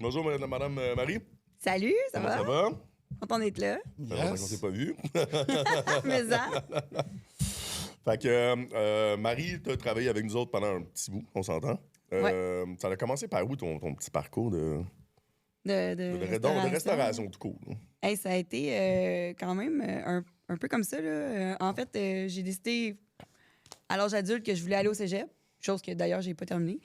Bonjour, madame Marie. Salut, ça Comment va? ça va? Content d'être là. Ça fait longtemps qu'on s'est pas vu. Mais ça, Fait que, Marie, tu as travaillé avec nous autres pendant un petit bout, on s'entend. Ça a commencé par où ton petit parcours de restauration tout court? Hey, ça a été quand même un peu comme ça. Là. En fait, j'ai décidé à l'âge adulte que je voulais aller au cégep, chose que d'ailleurs, j'ai pas terminée.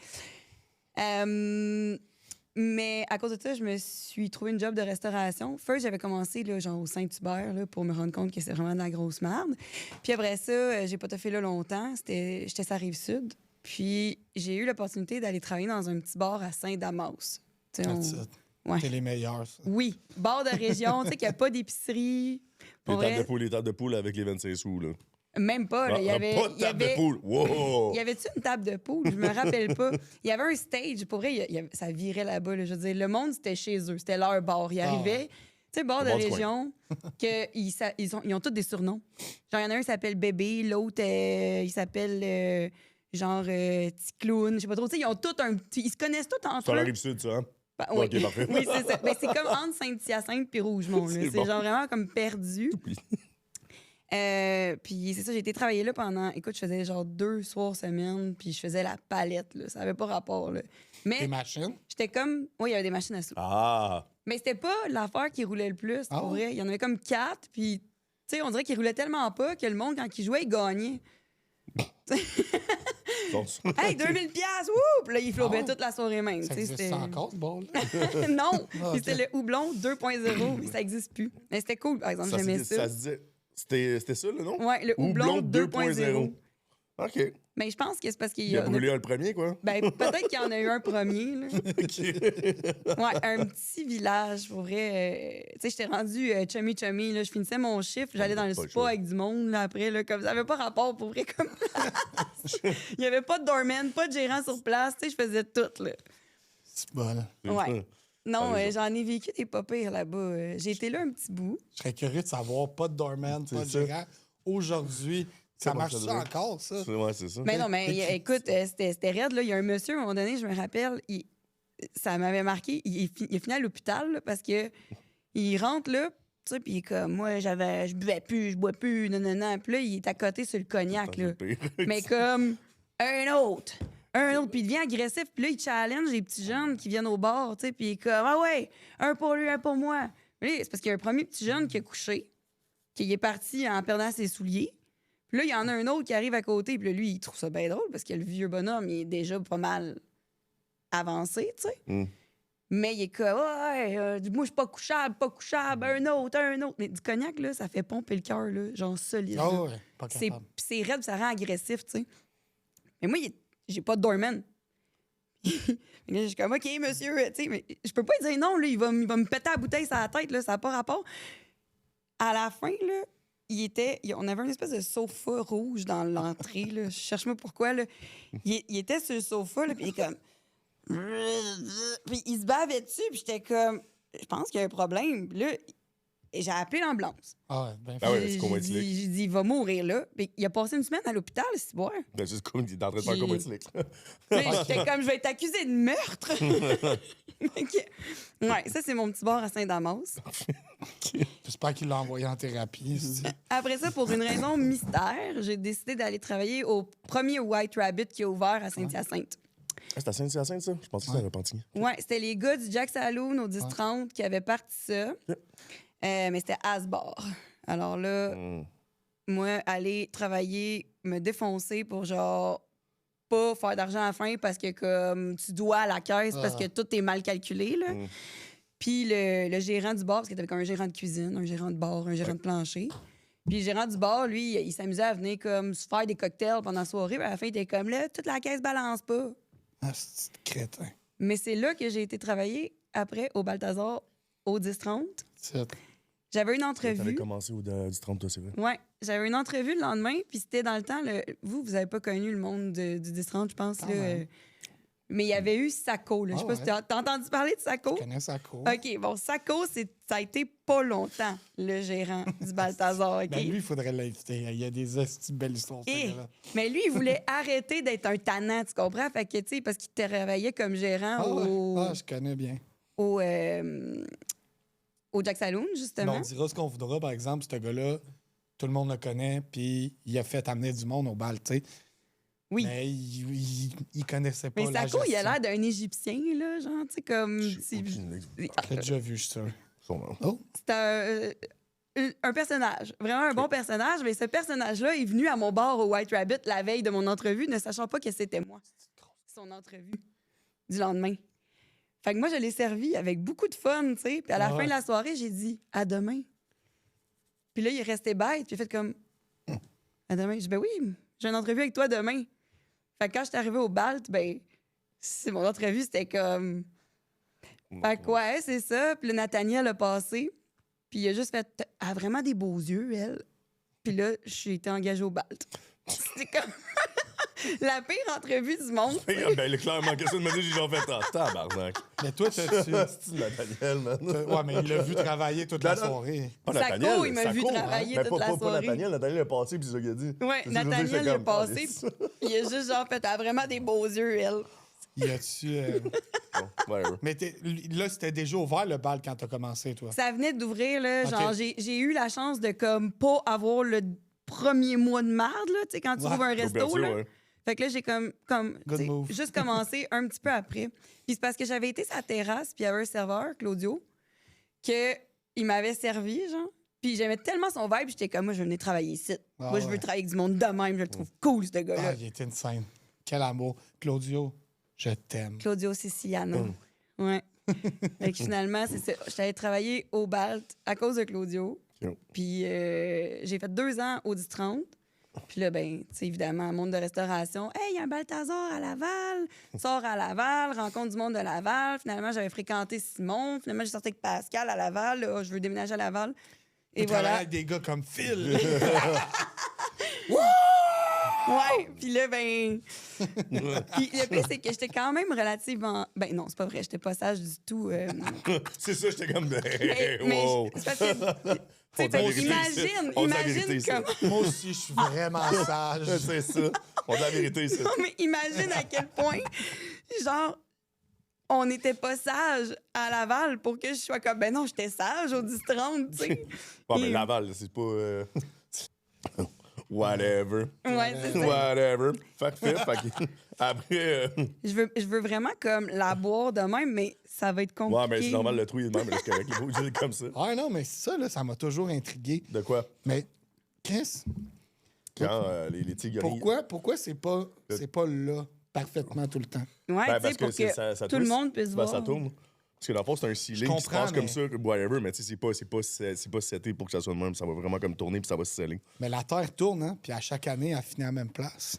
Mais à cause de ça, je me suis trouvé une job de restauration. First, j'avais commencé là, genre au Saint-Hubert là, pour me rendre compte que c'est vraiment de la grosse merde. Puis après ça, j'ai pas fait là longtemps. J'étais sur la Rive-Sud. Puis j'ai eu l'opportunité d'aller travailler dans un petit bar à Saint-Damas. Tu sais, Ouais. T'es les meilleurs, ça. Oui, bar de région, tu sais, qu'il n'y a pas d'épicerie. Les tables de poule avec les 25 sous, là. Même pas, là. Il y avait, pas de table de poule. Wow! Y avait-tu une table de poule? Je me rappelle pas. Il y avait un stage. Pour vrai, ça virait là-bas. Là. Je veux dire, le monde, c'était chez eux. C'était leur bar. Ils arrivaient, tu sais, bar de région, ils ont tous des surnoms. Genre, il y en a un qui s'appelle Bébé, l'autre, il s'appelle Petit Clown. Je sais pas trop. Tu sais, ils ont tous un petit. Ils se connaissent tous entre eux. Ça arrive sud, ça, hein? Oui. OK, parfait. Oui, c'est ça. Ben, c'est comme entre Saint-Hyacinthe et Rougemont. C'est bon. genre vraiment comme perdu. Puis c'est ça, j'ai été travailler là pendant... Écoute, je faisais genre 2 soirs semaine, puis je faisais la palette, là. Ça avait pas rapport, là. Mais Des machines? j'étais comme... Oui, il y avait des machines à sous. Ah! Mais c'était pas l'affaire qui roulait le plus, pour vrai. Il y en avait comme 4, puis... Tu sais, on dirait qu'ils roulaient tellement pas que le monde, quand il jouait, il gagnait. Hey, 2000 piastres, wouh! Puis là, il flobait toute la soirée même. Ça existe encore, ce bol-là? Non! C'était le houblon 2.0, mais ça existe plus. Mais c'était cool, par exemple, j'aimais ça. Ça se disait... C'était ça, le nom? Ouais, le houblon 2.0. OK. Mais je pense que c'est parce qu'il Il a brûlé le premier, quoi. Ben, peut-être qu'il y en a eu un premier, là. OK. Ouais, un petit village, pour vrai. Tu sais, j'étais rendue chummy, là. Je finissais mon chiffre, j'allais dans le spa avec du monde, là, après, là. Comme ça avait pas rapport, pour vrai, comme il y avait pas de doorman, pas de gérant sur place. Tu sais, je faisais tout, là. C'est bon. Ouais. Non, j'en ai vécu des pas pires là-bas. J'ai été là un petit bout. Je serais curieux de savoir, pas de doorman, pas de gérant. Aujourd'hui, ça marche ça encore, ça? Ouais, c'est ça. Mais non, mais écoute, c'était raide, là. Il y a un monsieur, à un moment donné, je me rappelle, ça m'avait marqué. Il est fini à l'hôpital, là, parce que il rentre, là, tu sais, puis il est comme, moi, je buvais plus, je bois plus, non. Puis là, il est à côté sur le cognac, là. Mais comme, un autre. Puis il devient agressif. Puis là, il challenge les petits jeunes qui viennent au bar, tu sais, puis il est comme, ah ouais, un pour lui, un pour moi. Mais là, c'est parce qu'il y a un premier petit jeune qui a couché, qui est parti en perdant ses souliers. Puis là, il y en a un autre qui arrive à côté. Puis là, lui, il trouve ça bien drôle parce que le vieux bonhomme, il est déjà pas mal avancé, tu sais. Mais il est comme, ouais, moi, je suis pas couchable, un autre. Mais du cognac, là, ça fait pomper le cœur, là, genre solide. Ah ouais, pas capable. C'est raide, ça rend agressif, tu sais. Mais moi, j'ai pas de doorman. Je suis comme, OK, monsieur, tu sais, mais je peux pas lui dire non, là, il va me péter la bouteille sur la tête, là, ça n'a pas rapport. À la fin, là, on avait une espèce de sofa rouge dans l'entrée, là. Cherche-moi pourquoi, là. Il était sur le sofa, là, puis il est comme... Puis il se bavait dessus, puis j'étais comme... Je pense qu'il y a un problème. Puis là, j'ai appelé l'ambulance. Ah ouais, ben Ah ouais, c'est J'ai dit, il va mourir là. Puis il a passé une semaine à l'hôpital, c'est bon. Ben, juste comme il est en train de faire comme un slick. J'étais comme, je vais être accusée de meurtre. Ouais, ça, c'est mon petit bar à Saint-Damas. J'espère qu'il l'a envoyé en thérapie. Après ça, pour une raison mystère, j'ai décidé d'aller travailler au premier White Rabbit qui a ouvert à Saint-Hyacinthe. Ah, c'est à Saint-Hyacinthe, ça? Je pensais que c'était à Repentigny. Ouais, c'était les gars du Jack Saloon au 10-30 qui avaient parti ça. Mais c'était Asbar. Alors là, moi, aller travailler, me défoncer pour genre pas faire d'argent à la fin parce que comme tu dois à la caisse parce que tout est mal calculé, là. Puis le gérant du bar, parce que t'avais comme un gérant de cuisine, un gérant de bar, un gérant de plancher. Puis le gérant du bar, lui, il s'amusait à venir comme se faire des cocktails pendant la soirée. Puis à la fin, il était comme là, toute la caisse balance pas. Ah, c'est crétin. Mais c'est là que j'ai été travailler après au Balthazar au 10-30. J'avais une entrevue. T'avais commencé du 30, toi, c'est vrai? Ouais, j'avais une entrevue le lendemain, puis c'était dans le temps. Vous avez pas connu le monde du 10-30, je pense. Là, Mais il y avait eu Sacco. Là. Je sais pas si t'as entendu parler de Sacco. Je connais Sacco. OK, bon, Sacco, ça a été pas longtemps le gérant du Balthazar. OK? Ben lui, il faudrait l'inviter. Il y a des belles histoires, ce gars-là. Mais lui, il voulait arrêter d'être un tannant, tu comprends? Fait que, tu sais, parce qu'il travaillait comme gérant Je connais bien. au Jack Saloon, justement. Mais on dira ce qu'on voudra, par exemple, ce gars-là, tout le monde le connaît, puis il a fait amener du monde au bal, tu sais. Oui. Mais il connaissait pas Mais la Sacco, il a gestion. l'air d'un Égyptien, là, genre, tu sais, comme... J'ai J'ai déjà vu, je suis sûr. Oh, C'est un personnage, vraiment un bon personnage, mais ce personnage-là est venu à mon bar au White Rabbit la veille de mon entrevue, ne sachant pas que c'était moi, son entrevue du lendemain. Fait que moi, je l'ai servi avec beaucoup de fun, tu sais. Puis à la fin de la soirée, j'ai dit « À demain ». Puis là, il est resté bête, puis il a fait comme « À demain ». Je dis « Ben oui, j'ai une entrevue avec toi demain ». Fait que quand je suis arrivée au Balt, ben, mon entrevue, c'était comme... Fait que ouais, c'est ça. Puis là, Nathaniel a passé. Puis il a juste fait... Elle a vraiment des beaux yeux, elle. Puis là, j'ai été engagée au Balt. C'était comme... la pire entrevue du monde. Ben, clairement, qu'est-ce que tu me dis? J'ai genre fait en tabarnak. mais toi, t'as-tu... C'est Nathaniel, man. Ouais, mais il l'a vu travailler toute la Non. soirée. Pas Sacco, Nathaniel, il m'a vu Sacco, travailler hein? toute la Pas soirée. Nathaniel, Nathaniel est passé, puis c'est ça qu'il a dit. Ouais, C'est ça que je veux dire, Nathaniel c'est il a comme, passé. oh, Il a juste genre fait... Elle a vraiment des beaux yeux, elle. Y a-tu... Bon, whatever. Mais là, c'était déjà ouvert, le bal, quand t'as commencé, toi. Ça venait d'ouvrir, là. Ok. Genre, j'ai eu la chance de, comme, pas avoir le premier mois de marde, là. Tu sais, quand tu ouvres un resto, L'ouverture, là. ouais. Fait que là, j'ai comme Good tu sais, move. juste commencé un petit peu après. Puis c'est parce que j'avais été sur la terrasse, puis il y avait un serveur, Claudio, qu'il m'avait servi, genre. Puis j'aimais tellement son vibe, j'étais comme, moi, je venais travailler ici. Ah Moi, je veux ouais. travailler avec du monde de même, je le trouve cool, ce gars-là. Ah, il était insane. Quel amour. Claudio, je t'aime. Claudio Siciliano. Ouais. Fait que finalement, c'est ça. J'étais allée travailler au Balt à cause de Claudio. Yo. Puis j'ai fait 2 ans au 10-30. Puis là, ben, tu sais, évidemment, monde de restauration. Hey, il y a un Balthazar à Laval. Sors à Laval, rencontre du monde de Laval. Finalement, j'avais fréquenté Simon. Finalement, j'ai sorti avec Pascal à Laval. Là, je veux déménager à Laval. Et Tu travailles voilà. avec des gars comme Phil. Ouais. Puis là, ben. Puis le pire, c'est que j'étais quand même relativement. Ben non, c'est pas vrai. J'étais pas sage du tout. C'est ça, j'étais comme de. Mais Wow. c'est parce que. Tu sais, On dit la vérité ici. On dit la vérité imagine ici. comme. Moi aussi, je suis vraiment sage. C'est ça. On dit la vérité ici. Non, mais imagine à quel point, genre, on n'était pas sage à Laval pour que je sois comme, ben non, j'étais sage au 10-30, tu sais. Bon, mais Laval, c'est pas. Whatever. Ouais, c'est ça. Whatever. Fait que après. Je veux vraiment comme la boire de même, mais ça va être compliqué. Ouais, mais c'est normal, le trou, il est de même, là, c'est correct. Il faut dire comme ça. Ah non, mais ça, là, ça m'a toujours intrigué. De quoi? Mais, Chris, Quand les tigres. pourquoi c'est pas là parfaitement tout le temps? Ouais, Ben, tu sais, pour que ça tout le twist. monde puisse Ben, voir. ça tourne. Parce que dans le fond, c'est un ceiling qui se comprends, passe comme mais- ça, whatever, mais tu sais, c'est pas seté pour que ça soit de même. Ça va vraiment comme tourner, puis ça va se sceller. Mais la Terre tourne, hein? Puis à chaque année, elle finit à la même place.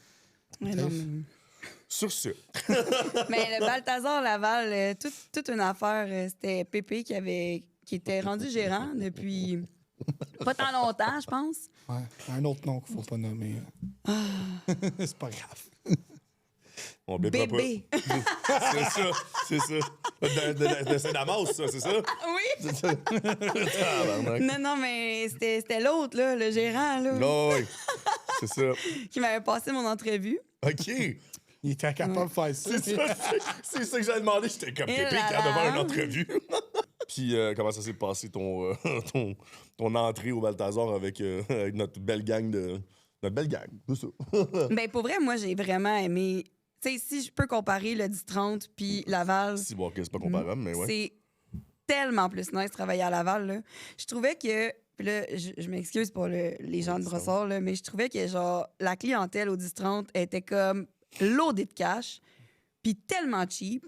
Ouais, non, mais... Sur ce. Mais le Balthazar Laval, toute une affaire, c'était Pépé qui était rendu gérant depuis pas tant longtemps, je pense. Ouais. Un autre nom qu'il faut pas nommer. C'est pas grave. On blippera pas. Bébé. C'est ça. De Saint-Damas, ça, c'est ça? Oui! Tabarnak. Non, mais c'était l'autre, là, le gérant, là, Non, oui. C'est ça. qui m'avait passé mon entrevue. OK. Il était capable de faire ça. C'est ça que j'avais demandé. J'étais comme Et Pépé là qui a devant là. une entrevue. Puis, comment ça s'est passé ton entrée au Balthazar avec notre belle gang de. Notre belle gang, c'est ça. Ben, pour vrai, moi, j'ai vraiment aimé. Tu sais, si je peux comparer le 10-30 puis Laval, Si, bon, ok, c'est pas comparable, mais ouais. c'est tellement plus nice de travailler à Laval, là. Je trouvais que. Puis là, je m'excuse pour les gens de Brossard, là, mais je trouvais que, genre, la clientèle au 10-30 était comme loadée de cash, puis tellement cheap.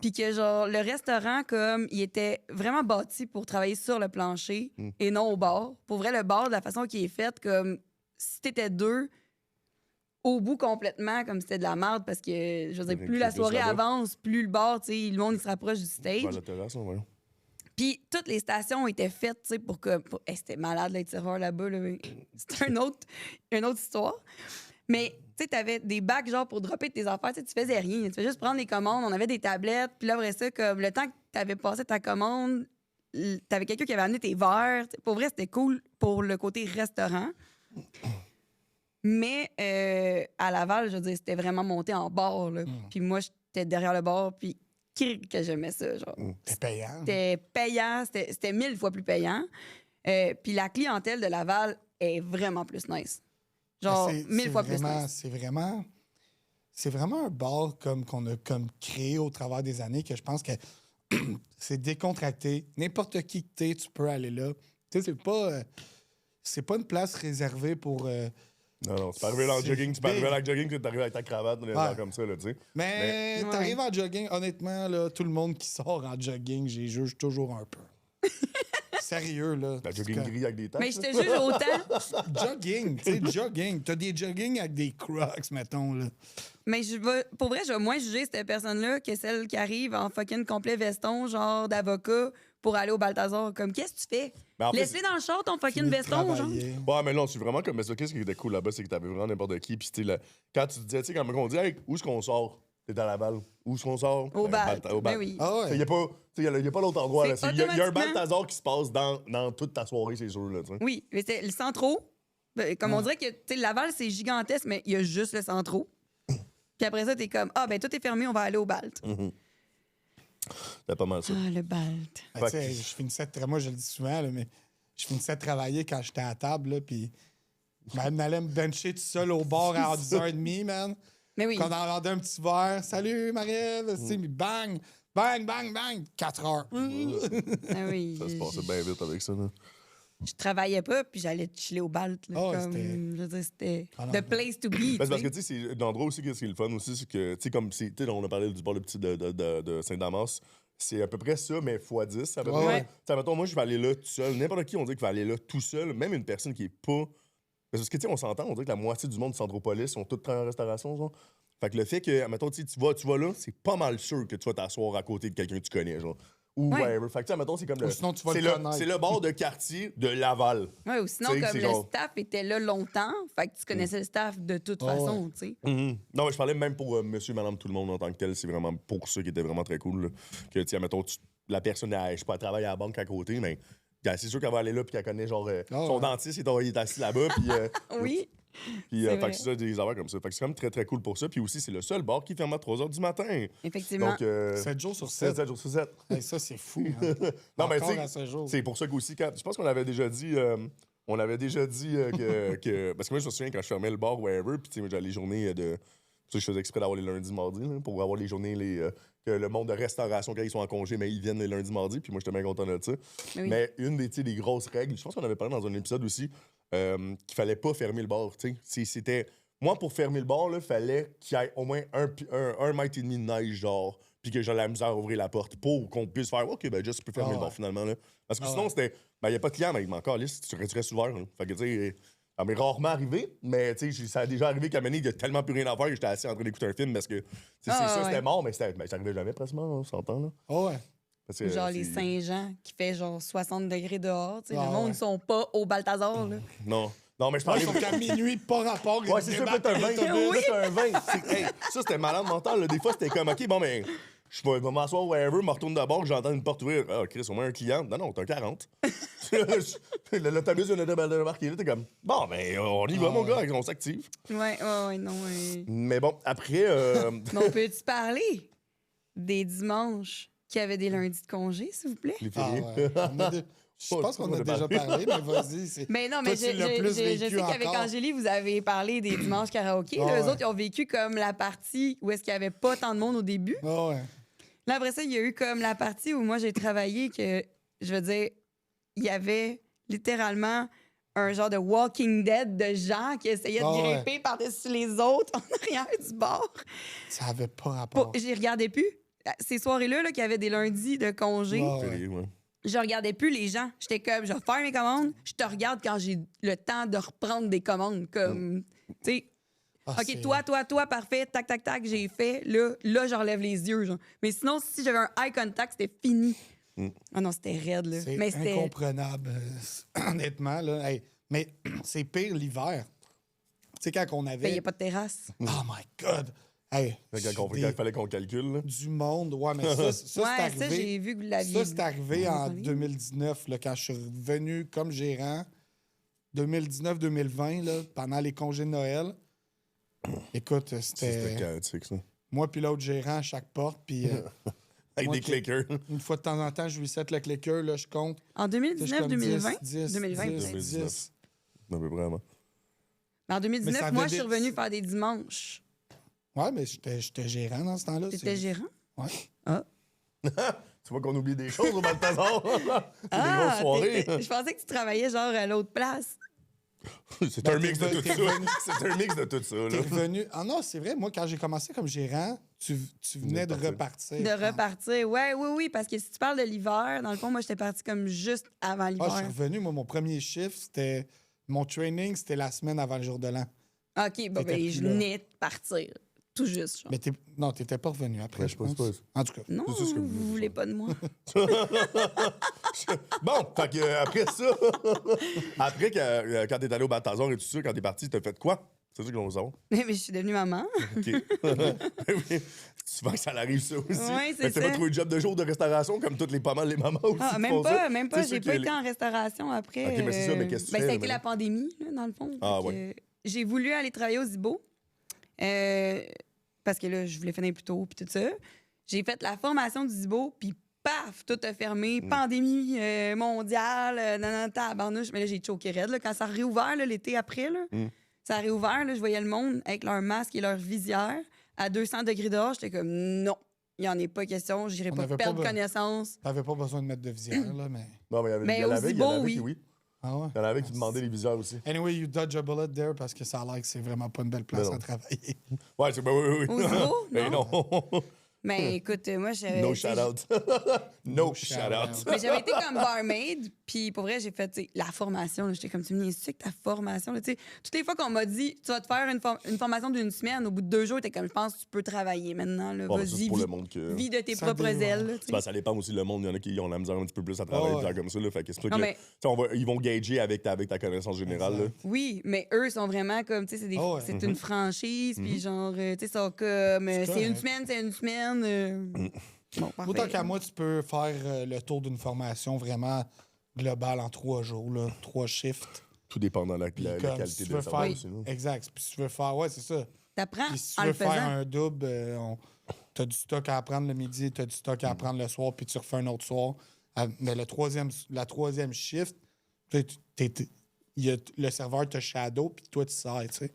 Puis que, genre, le restaurant, comme, il était vraiment bâti pour travailler sur le plancher et non au bar. Pour vrai, le bar, de la façon qu'il est fait, comme, si t'étais deux, au bout complètement, comme c'était de la merde, parce que, je veux dire, plus la soirée avance, plus le bar, tu sais, le monde, il se rapproche du stage. Vers la terrasse, voyons. Puis toutes les stations étaient faites, tu sais, pour que... Hey, c'était malade, d'être serveur là-bas, là. C'était une autre histoire. Mais tu sais, t'avais des bacs, genre, pour dropper tes affaires. Tu faisais rien. Tu faisais juste prendre les commandes. On avait des tablettes. Puis là, après ça, comme le temps que t'avais passé ta commande, t'avais quelqu'un qui avait amené tes verres. T'sais, pour vrai, c'était cool pour le côté restaurant. Mais à Laval, je veux dire, c'était vraiment monté en bar, là. Puis moi, j'étais derrière le bar, puis que j'aimais ça, genre. C'était payant. C'était payant. C'était 1000 fois plus payant. Puis la clientèle de Laval est vraiment plus nice. Genre, 1000 fois plus nice. C'est vraiment un bar qu'on a comme créé au travers des années que je pense que c'est décontracté. N'importe qui que t'es, tu peux aller là. Tu sais, c'est pas une place réservée pour... Non, tu peux arriver dans le jogging, tu peux arriver dans le jogging, tu peux arriver avec ta cravate, comme ça, là, tu sais. Mais t'arrives en jogging, honnêtement, là, tout le monde qui sort en jogging, j'y juge toujours un peu. Sérieux, là. La jogging gris avec des taches. Mais je te juge autant. Jogging, tu sais, jogging. T'as des jogging avec des crocs, mettons, là. Mais pour vrai, je vais moins juger cette personne-là que celle qui arrive en fucking complet veston, genre d'avocat, pour aller au Balthazar. Comme, qu'est-ce que tu fais? Laisse-les dans le short, ton fucking veston, genre. Ouais, mais non, c'est vraiment comme ça. Qu'est-ce qui était cool là-bas, c'est que t'avais vraiment n'importe qui. Puis, tu sais, quand tu te disais, tu sais, quand on dit, hey, où est-ce qu'on sort? T'es à Laval. Où est-ce qu'on sort? Au Bal. Ben oui. Ah ouais. Il n'y a pas l'autre endroit. C'est Il y a un automatiquement- Balthazar qui se passe dans toute ta soirée, c'est sûr. Là, Oui, mais c'est le centro. Comme on dirait que, tu sais, Laval, c'est gigantesque, mais il y a juste le centro. Puis après ça, t'es comme, ah, ben tout est fermé, on va aller au Balt. C'est pas mal ça. Ah, le Balt. Tu sais, je finissais moi, je le dis souvent, là, mais je finissais de travailler quand j'étais à table, là, puis je m'en allais me bencher tout seul au bar à 10h30, man. Mais oui. Quand on en vendait un petit verre, salut Marie-Ève, tu sais, mais bang, bang, bang, bang, 4 heures. Ah oui. Ça se passait bien vite avec ça. Là. Je travaillais pas, puis j'allais chiller au Balt. Là, Ah, comme, c'était- je veux dire, c'était Ah non, the place to be. Ben, c'est parce que tu sais. tu sais, c'est l'endroit aussi, ce qui est le fun aussi, c'est que, tu sais, comme tu sais, on a parlé du bar le petit de Saint-Damas, c'est à peu près ça, mais x10. À peu près. Ouais. Tu sais, mettons, moi, je vais aller là tout seul. N'importe qui, on dit qu'il va aller là tout seul, même une personne qui est pas. Parce que, tu sais, on s'entend, on dirait que la moitié du monde de Centropolis sont tous en restauration, genre. Fait que le fait que, mettons, tu vas là, c'est pas mal sûr que tu vas t'asseoir à côté de quelqu'un que tu connais, genre. Ou Ouais. whatever. Fait que, tu sais, mettons, c'est comme Ou sinon, tu vas c'est le connaître. c'est le bar de quartier de Laval. Ouais, ou sinon, Tu sais, comme c'est le genre- staff était là longtemps, fait que tu connaissais le staff de toute façon, tu sais. Non, mais je parlais même pour monsieur, madame, tout le monde en tant que tel. C'est vraiment pour ça qui était vraiment très cool. Là. Que, tu sais, mettons, la personne, je sais pas, elle travaille à la banque à côté, mais c'est sûr qu'elle va aller là puis qu'elle connaît, genre, son dentiste, il est assis là-bas. Puis, Oui. puis C'est fait vrai. que c'est ça, des affaires comme ça. Fait que c'est quand même très, très cool pour ça. Puis aussi, c'est le seul bar qui ferme à 3 h du matin. Effectivement. Donc, 7 jours sur 7. 7 jours sur 7. Hey, ça, c'est fou. Hein. Non, mais Encore tu à ce jour. sais, c'est pour ça qu'aussi, je pense qu'on avait déjà dit. On avait déjà dit que. Parce que moi, je me souviens quand je fermais le bar, wherever, puis tu sais, j'avais les journées de. Tu sais, je faisais exprès d'avoir les lundis, mardis, là, pour avoir les journées, que le monde de restauration, quand ils sont en congé, mais ils viennent les lundis, mardis, puis moi, j'étais bien content de ça. Oui. Mais une des, tu sais, des grosses règles, je pense qu'on avait parlé dans un épisode aussi, qu'il fallait pas fermer le bar, tu sais. C'était. Moi, pour fermer le bar, il fallait qu'il y ait au moins un mètre et demi de neige, genre, puis que j'ai la misère à ouvrir la porte pour qu'on puisse faire, OK, ben, juste, tu peux fermer le bar finalement, là. Parce que sinon, c'était. Ben, il n'y a pas de client, mais il m'en calisse, tu restes ouvert, là. Fait que, tu sais. Ça m'est rarement arrivé, mais tu sais, ça a déjà arrivé qu'à un moment donné, il y a tellement plus rien à faire que j'étais assis en train d'écouter un film parce que c'est ça, c'était mort, mais ça arrivait jamais presque, on s'entend, là. Oh, ouais. Parce que, Genre les c'est- Saint-Jean qui fait genre 60 degrés dehors. Tu sais, Ah, le monde ouais. ne sont pas au Balthazar. Là. Non. Non, mais je Ils parlais. sont qu'à minuit, pas rapport. Ouais, c'est sûr, peut-être un 20. Peut-être un 20. Hey, ça, c'était malade mental. Là. Des fois, c'était comme, OK, bon, ben, je vais m'asseoir wherever, me retourne d'abord, j'entends une porte ouvrir. Ah, Chris, au moins un client. Non, non, t'as un 40. L'autobus vient de débarquer. Là, t'es comme, bon, ben, on y va, mon gars, on s'active. Ouais, non. Mais bon, après. Mais on peut-tu parler des dimanches qui avaient des lundis de congé, s'il vous plaît? Les Ah, fériés. ouais. Je pense qu'on a déjà parlé, mais vas-y. Mais non, Toi, mais tu l'as plus je sais vécu qu'avec encore. Angélie, vous avez parlé des dimanches karaoké. Ah Là, eux ouais. autres, ils ont vécu comme la partie où est-ce qu'il n'y avait pas tant de monde au début. Ah, ouais. Là, après ça, il y a eu comme la partie où moi, j'ai travaillé que, je veux dire, il y avait littéralement un genre de Walking Dead de gens qui essayaient de Ah ouais. grimper par-dessus les autres en arrière du bar. Ça avait pas rapport. J'y regardais plus. Ces soirées-là, là, qu'il y avait des lundis de congé, Ah, ouais. Fériés, ouais. je regardais plus les gens. J'étais comme, je vais faire mes commandes, je te regarde quand j'ai le temps de reprendre des commandes. Comme, tu sais, Ah, OK, c'est- toi, parfait, tac, tac, tac, j'ai fait. Là, je relève les yeux. Genre. Mais sinon, si j'avais un eye contact, c'était fini. Ah non, c'était raide, là. C'est Mais c'était. incomprenable, honnêtement. Là. Hey, mais c'est pire l'hiver. sais, quand on Ben, il avait... n'y a pas de terrasse. Oh my God! Hey, Quand il fallait qu'on calcule, là. du monde. Ouais, mais ça c'est Ouais, arrivé. ça, j'ai vu que vous l'aviez. Ça, c'est arrivé en parlé. 2019, là, quand je suis revenu comme gérant. 2019-2020, là, pendant les congés de Noël. Écoute, C'était c'était chaotique, ça. moi puis l'autre gérant à chaque porte. Puis Avec moi des qui- clickers. une fois de temps en temps, je reset le clicker, là, je compte. En Tu sais, je suis comme 2019-2020? 10, 2020, 10, peut-être. 10. Non, mais vraiment. En Mais 2019, ça moi, avait je suis des- revenue faire des dimanches. Ouais, mais j'étais gérant dans ce temps-là. T'étais gérant? Ouais. Ah. Tu vois qu'on oublie des choses au Balthazar. C'est des Ah, grosses soirées. je pensais que tu travaillais genre à l'autre place. C'est Ben, un mix de t'es tout ça. revenu- C'est un mix de tout ça, T'es là. revenu. Ah non, c'est vrai, moi, quand j'ai commencé comme gérant, tu venais de repartir. De repartir. Ouais, oui, parce que si tu parles de l'hiver, dans le fond, moi, j'étais partie comme juste avant Ah, je suis l'hiver. revenu, moi, mon premier shift, c'était. Mon training, c'était la semaine avant le jour de l'an. OK, bon, T'étais ben, plus je là. venais de partir. Tout juste, genre. Mais non, t'étais pas revenu après, Ouais, je pense. En tout cas. Non, c'est ce que vous vous voulez, voulez pas de moi. Bon, fait que après ça, après que quand t'es allé au Balthazar et tout ça, quand t'es parti, t'as fait quoi? C'est ça que l'on veut savoir. Mais je suis devenue maman. OK. Oui. Souvent que ça arrive, ça aussi. Ouais, c'est Fait que t'as pas ça. trouvé de job de jour de restauration comme toutes les pas mal les mamans aussi. Ah, qui même font pas, ça. même pas. C'est sûr J'ai que pas les- été en restauration après. OK, mais c'est ça, mais qu'est-ce que tu ben, fais, ça a été là, la pandémie, là, dans le fond. Ah, Fait que, ouais. j'ai voulu aller travailler au Zibo. Parce que là, je voulais finir plus tôt, puis tout ça. J'ai fait la formation du Zibo, puis paf, tout a fermé. Pandémie mondiale, tabarnouche. Mais là, j'ai choqué raide. Là. Quand ça a réouvert là, l'été après, là, ça a réouvert, là, je voyais le monde avec leur masque et leur visière à 200 degrés dehors. J'étais comme, non, il n'y en est pas question. J'irai On pas avait perdre pas be- connaissance. T'avais pas besoin de mettre de visière, là, mais. Non, mais Mais il y en au avait, Zibo, qui, oui. oui. Ah ouais? Il y en avait qui demandaient les visières aussi. Anyway, you dodge a bullet there parce que ça a l'air que c'est vraiment pas une belle place Mais non. à travailler. Ouais, c'est ben oui, oui. Au Zibo? Mais non. Mais écoute, moi, j'avais. No tu sais, shout-out. No shout out. Mais j'avais été comme barmaid, puis pour vrai, j'ai fait tu sais, la formation. là. J'étais comme, tu me niaises-tu avec ta formation? Là, tu sais, toutes les fois qu'on m'a dit, tu vas te faire une formation d'une semaine, au bout de 2 jours, t'es comme, je pense que tu peux travailler maintenant. Là, Bon, mais ça, c'est vas-y, pour le vis, monde que. vis de tes Ça propres dépend. ailes. là, tu sais. C'est parce que ça dépend aussi le monde. Il y en a qui ont la misère un petit peu plus à travailler, Oh, des ouais. affaires comme ça. Là, fait que c'est pour ça Non, que, mais- tu sais, ils vont gager avec ta connaissance générale. Là. Oui, mais eux sont vraiment comme, tu sais, Ah ouais. c'est une franchise, puis genre, tu sais, ça comme, C'est c'est une correct. semaine, c'est une semaine. Bon, Autant parfait. qu'à moi, tu peux faire le tour d'une formation vraiment globale en 3 jours, là, 3 shifts. Tout dépend de la Puis qualité comme si de tu veux savoir faire. aussi. là. Exact. Puis si tu veux faire. Ouais, c'est ça. T'apprends Puis si tu en veux le faire faisant. un double, t'as du stock à apprendre le midi, t'as du stock à apprendre le soir, puis tu refais un autre soir. Mais la troisième shift, le serveur te shadow, puis toi, tu sers, tu sais.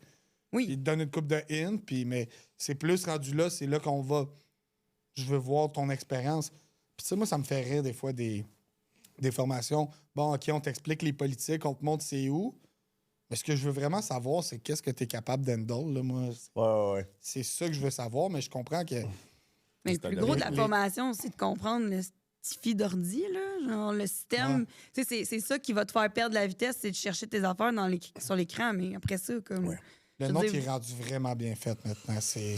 Oui. Il te donne une coupe de in, puis mais c'est plus rendu là, c'est là qu'on va. Je veux voir ton expérience. Puis ça, moi, ça me fait rire des fois des formations. Bon, OK, on t'explique les politiques, on te montre c'est où. Mais ce que je veux vraiment savoir, c'est qu'est-ce que tu es capable d'handle, là, moi. Ouais. C'est ça que je veux savoir, mais je comprends que. Mais le C'est plus un gros de la les- formation, c'est de comprendre le stifi d'ordi, là. Genre, le système. Tu sais, c'est ça qui va te faire perdre la vitesse, c'est de chercher tes affaires sur l'écran. Mais après ça, comme. Ouais. Le Je veux nom dire- qui est rendu vraiment bien fait maintenant. C'est.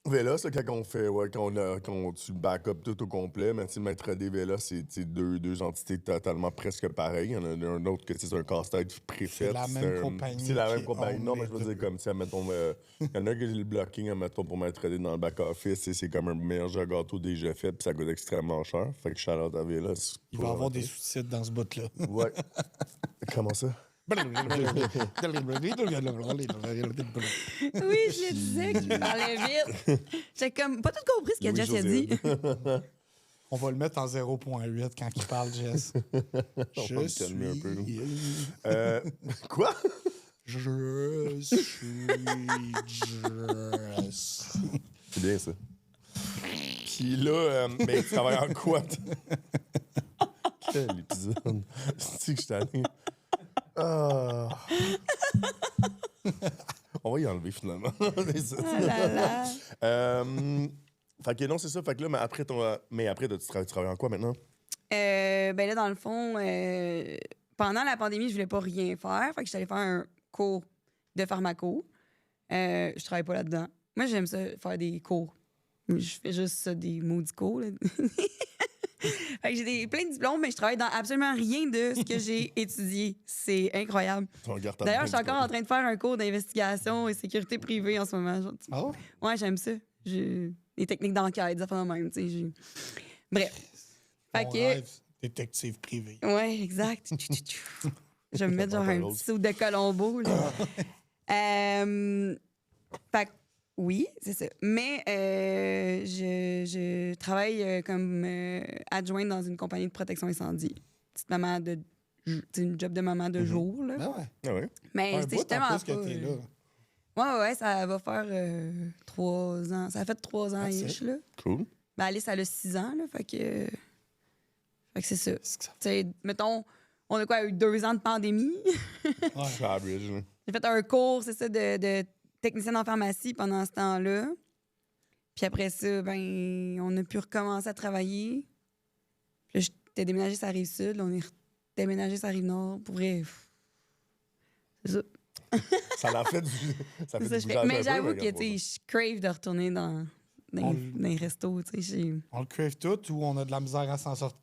Véla, c'est quand on fait, ouais, quand tu le backup tout au complet, mais tu sais, Maître D, Véla, c'est deux entités totalement presque pareilles. Il y en a un autre que c'est un casse-tête préfet. C'est la même compagnie C'est la qui même compagnie. own Non, mais les je veux deux. dire, comme, tu sais, mettons, il y en a un qui est le blocking, mettons, pour Maître D dans le back-office, et c'est comme un mélange de gâteau déjà fait, puis ça coûte extrêmement cher. Fait que shout-out à Véla. Il va y avoir des sous-titres dans ce bout-là. Ouais. Comment ça? Oui, je le disais qu'il parlait vite. J'ai comme pas tout compris ce que Louis Jess a dit. José. On va le mettre en 0.8 quand il parle, Jess. On va le calmer un peu, là. Quoi? Je suis Jess. C'est bien ça. Puis là, mais tu travailles en quoi? Quel épisode? C'est que je t'en ai. Ah. On va y enlever finalement. C'est ça. Oh là là. Fait que non, c'est ça. Fait que là, mais après, tu travailles en quoi maintenant? Ben là, dans le fond, pendant la pandémie, je voulais pas rien faire. Fait que j'étais allée faire un cours de pharmaco. Je travaille pas là-dedans. Moi, j'aime ça, faire des cours. Je fais juste ça, des maudits cours. Là. Fait que j'ai plein de diplômes, mais je travaille dans absolument rien de ce que j'ai étudié. C'est incroyable. Tu regardes ta D'ailleurs, je suis diplôme. encore en train de faire un cours d'investigation et sécurité privée en ce moment. Ah ouais? Ouais, j'aime ça. Les techniques d'enquête, ça fait de même. Bref. Fait Mon que. rêve, détective privé. Ouais, exact. Je vais me mettre genre un Rose. petit saut de Colombo. Là. Fait que oui, c'est ça. Mais je travaille comme adjointe dans une compagnie de protection incendie. Petite maman de. C'est une job de maman de jour. Là. Ah ouais. Ah ouais. Mais Un tu sais, je bout suis tellement en plus pas. que t'es là. Ouais, ça va faire 3 ans. Ça a fait 3 ans ish, là. Cool. Ben, Alice, elle a 6 ans, là. Fait que c'est ça. Tu C'est que ça- sais, mettons, on a quoi, eu 2 ans de pandémie. C'est average, là. J'ai fait un cours, c'est ça, de technicienne en pharmacie pendant ce temps-là. Puis après ça, ben, on a pu recommencer à travailler. Puis là, j'étais déménagée sur la Rive-Sud. Là, on est déménagé sur la Rive-Nord. Pour vrai, c'est ça. Ça l'a fait du. Ça fait C'est ça, du je fais. bougeage un Mais peu, j'avoue que, regarde tu sais, je crave de retourner dans les restos, tu sais. On le crave tout ou on a de la misère à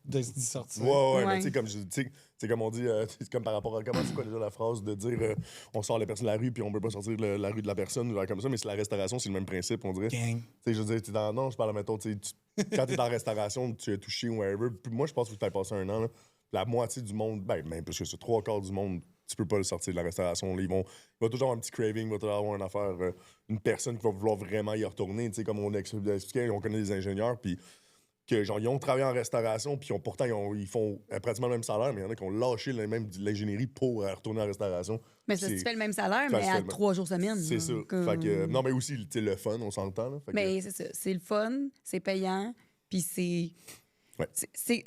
d'y sortir? Ouais, mais Ouais. tu sais, comme c'est comme on dit, c'est comme par rapport à comment c'est quoi déjà la phrase de dire on sort les personnes de la rue puis on peut pas sortir de la rue de la personne ou comme ça, mais c'est la restauration, c'est le même principe, on dirait. Tu Gang. sais, je veux dire, non, je parle, mettons, quand t'es dans la restauration, tu es touché ou whatever. Puis moi, je pense que tu as passé un an, là, la moitié du monde, ben, même plus que ça, 3/4 du monde, tu peux pas le sortir de la restauration. Là, il va toujours avoir un petit craving, il va toujours avoir une affaire, une personne qui va vouloir vraiment y retourner. Tu sais, comme on expliquait, on connaît des ingénieurs, puis que genre ils ont travaillé en restauration puis pourtant ils font pratiquement le même salaire, mais il y en a qui ont lâché l'ingénierie pour retourner en restauration. Mais ça, C'est- tu fais le même salaire, Ça, mais tu fais à le même. 3 jours semaine. C'est là, ça. comme- Fait que, non, mais aussi, tu sais, le fun, on s'entend. Là. Fait que- Mais c'est ça. C'est le fun, c'est payant, puis c'est. Ouais. C'est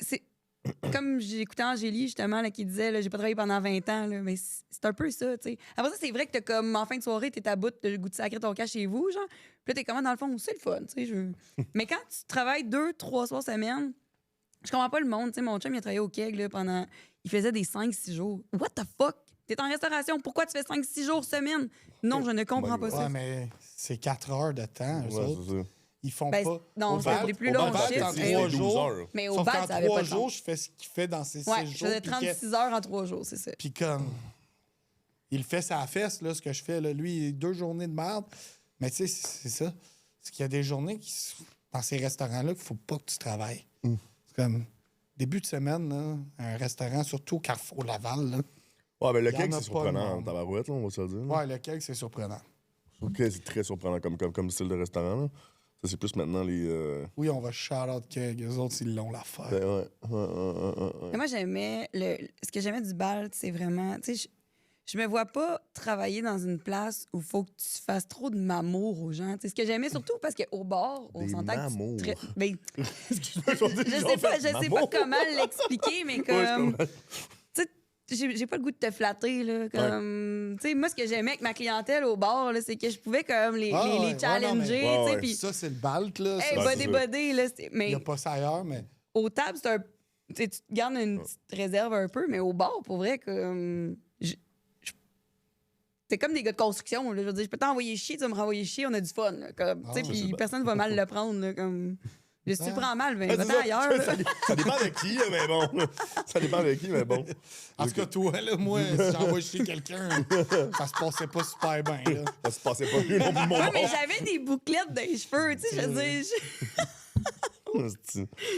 comme j'écoutais Angélie, justement, là, qui disait, là, j'ai pas travaillé pendant 20 ans, là, mais c'est un peu ça, tu sais. Après ça, c'est vrai que t'as comme, en fin de soirée, t'es à bout, t'as le goût de sacrer ton cas chez vous, genre. Puis là, t'es comment, dans le fond, c'est le fun, tu sais. Mais quand tu travailles 2-3 soirs semaine, je comprends pas le monde, tu sais. Mon chum, il a travaillé au keg, là, pendant. Il faisait des 5-6 jours. What the fuck? T'es en restauration, pourquoi tu fais 5-6 jours semaine? Non, je ne comprends pas Ouais, ça. mais c'est 4 heures de temps, eux Ouais, autres. c'est ça. Ils font Ben, pas. non, Au c'est bal- des plus au longs bal, shifts. en Mais 3 12 jours. heures. Mais au Sauf bal, qu'en ça avait pas 3 de jours, sens. je fais ce qu'il fait dans ces 6 Ouais, jours. je faisais puis 36 heures en 3 jours, c'est ça. Puis comme, il fait sa fesse, là, ce que je fais. Là. Lui, 2 journées de merde. Mais tu sais, c'est ça. C'est qu'il y a des journées dans ces restaurants-là qu'il faut pas que tu travailles. C'est comme, début de semaine, là, un restaurant, surtout au Carrefour Laval. Là. Ouais, ben le Il y en cake, a c'est pas, surprenant non. en tabarouette, là, on va se le dire. Ouais, le cake, c'est surprenant. Je trouve que c'est très surprenant comme style de restaurant. Là. Ça, c'est plus maintenant les. Oui, on va shout-out cake. Eux autres, ils l'ont l'affaire. Ben, ouais. Et moi, j'aimais. Ce que j'aimais du bal, c'est vraiment. Tu sais, je me vois pas travailler dans une place où il faut que tu fasses trop de mamour aux gens. Tu sais, ce que j'aimais surtout, parce qu'au bar, on Des s'entend que mamours. tu ben, Excuse-moi, je sais pas comment l'expliquer, mais Ouais, je comme. comprends. Tu sais, j'ai pas le goût de te flatter, là. Comme. Tu sais, moi, ce que j'aimais avec ma clientèle au bar, là, c'est que je pouvais comme les Ah ouais, challenger, ouais, non, mais- tu sais. Ouais, ouais. Puis, Ça, c'est le balt, là. hey, Ça, Ouais, body, c'est ça. body, là. Il Mais n'y a pas ça ailleurs, mais aux tables, c'est un. Tu sais, tu te gardes une petite réserve un peu, mais au bar, pour vrai, comme. C'est comme des gars de construction, là. Je veux dire, je peux t'envoyer chier, tu vas me renvoyer chier, on a du fun, là, comme, tu sais, Ah, puis c'est personne ne va mal le prendre, là, comme. Si tu le prends mal, ben, Ouais, c'est va-t'en ça. ailleurs, là. Ça dépend avec qui, là, mais bon. Ça dépend avec qui, mais bon. en tout cas, toi, là, moi, si j'envoie chez quelqu'un, ça se passait pas super bien, là. Ça se passait pas mieux non plus, mon Ouais, mais bon. j'avais des bouclettes dans les cheveux, tu sais, je veux dire.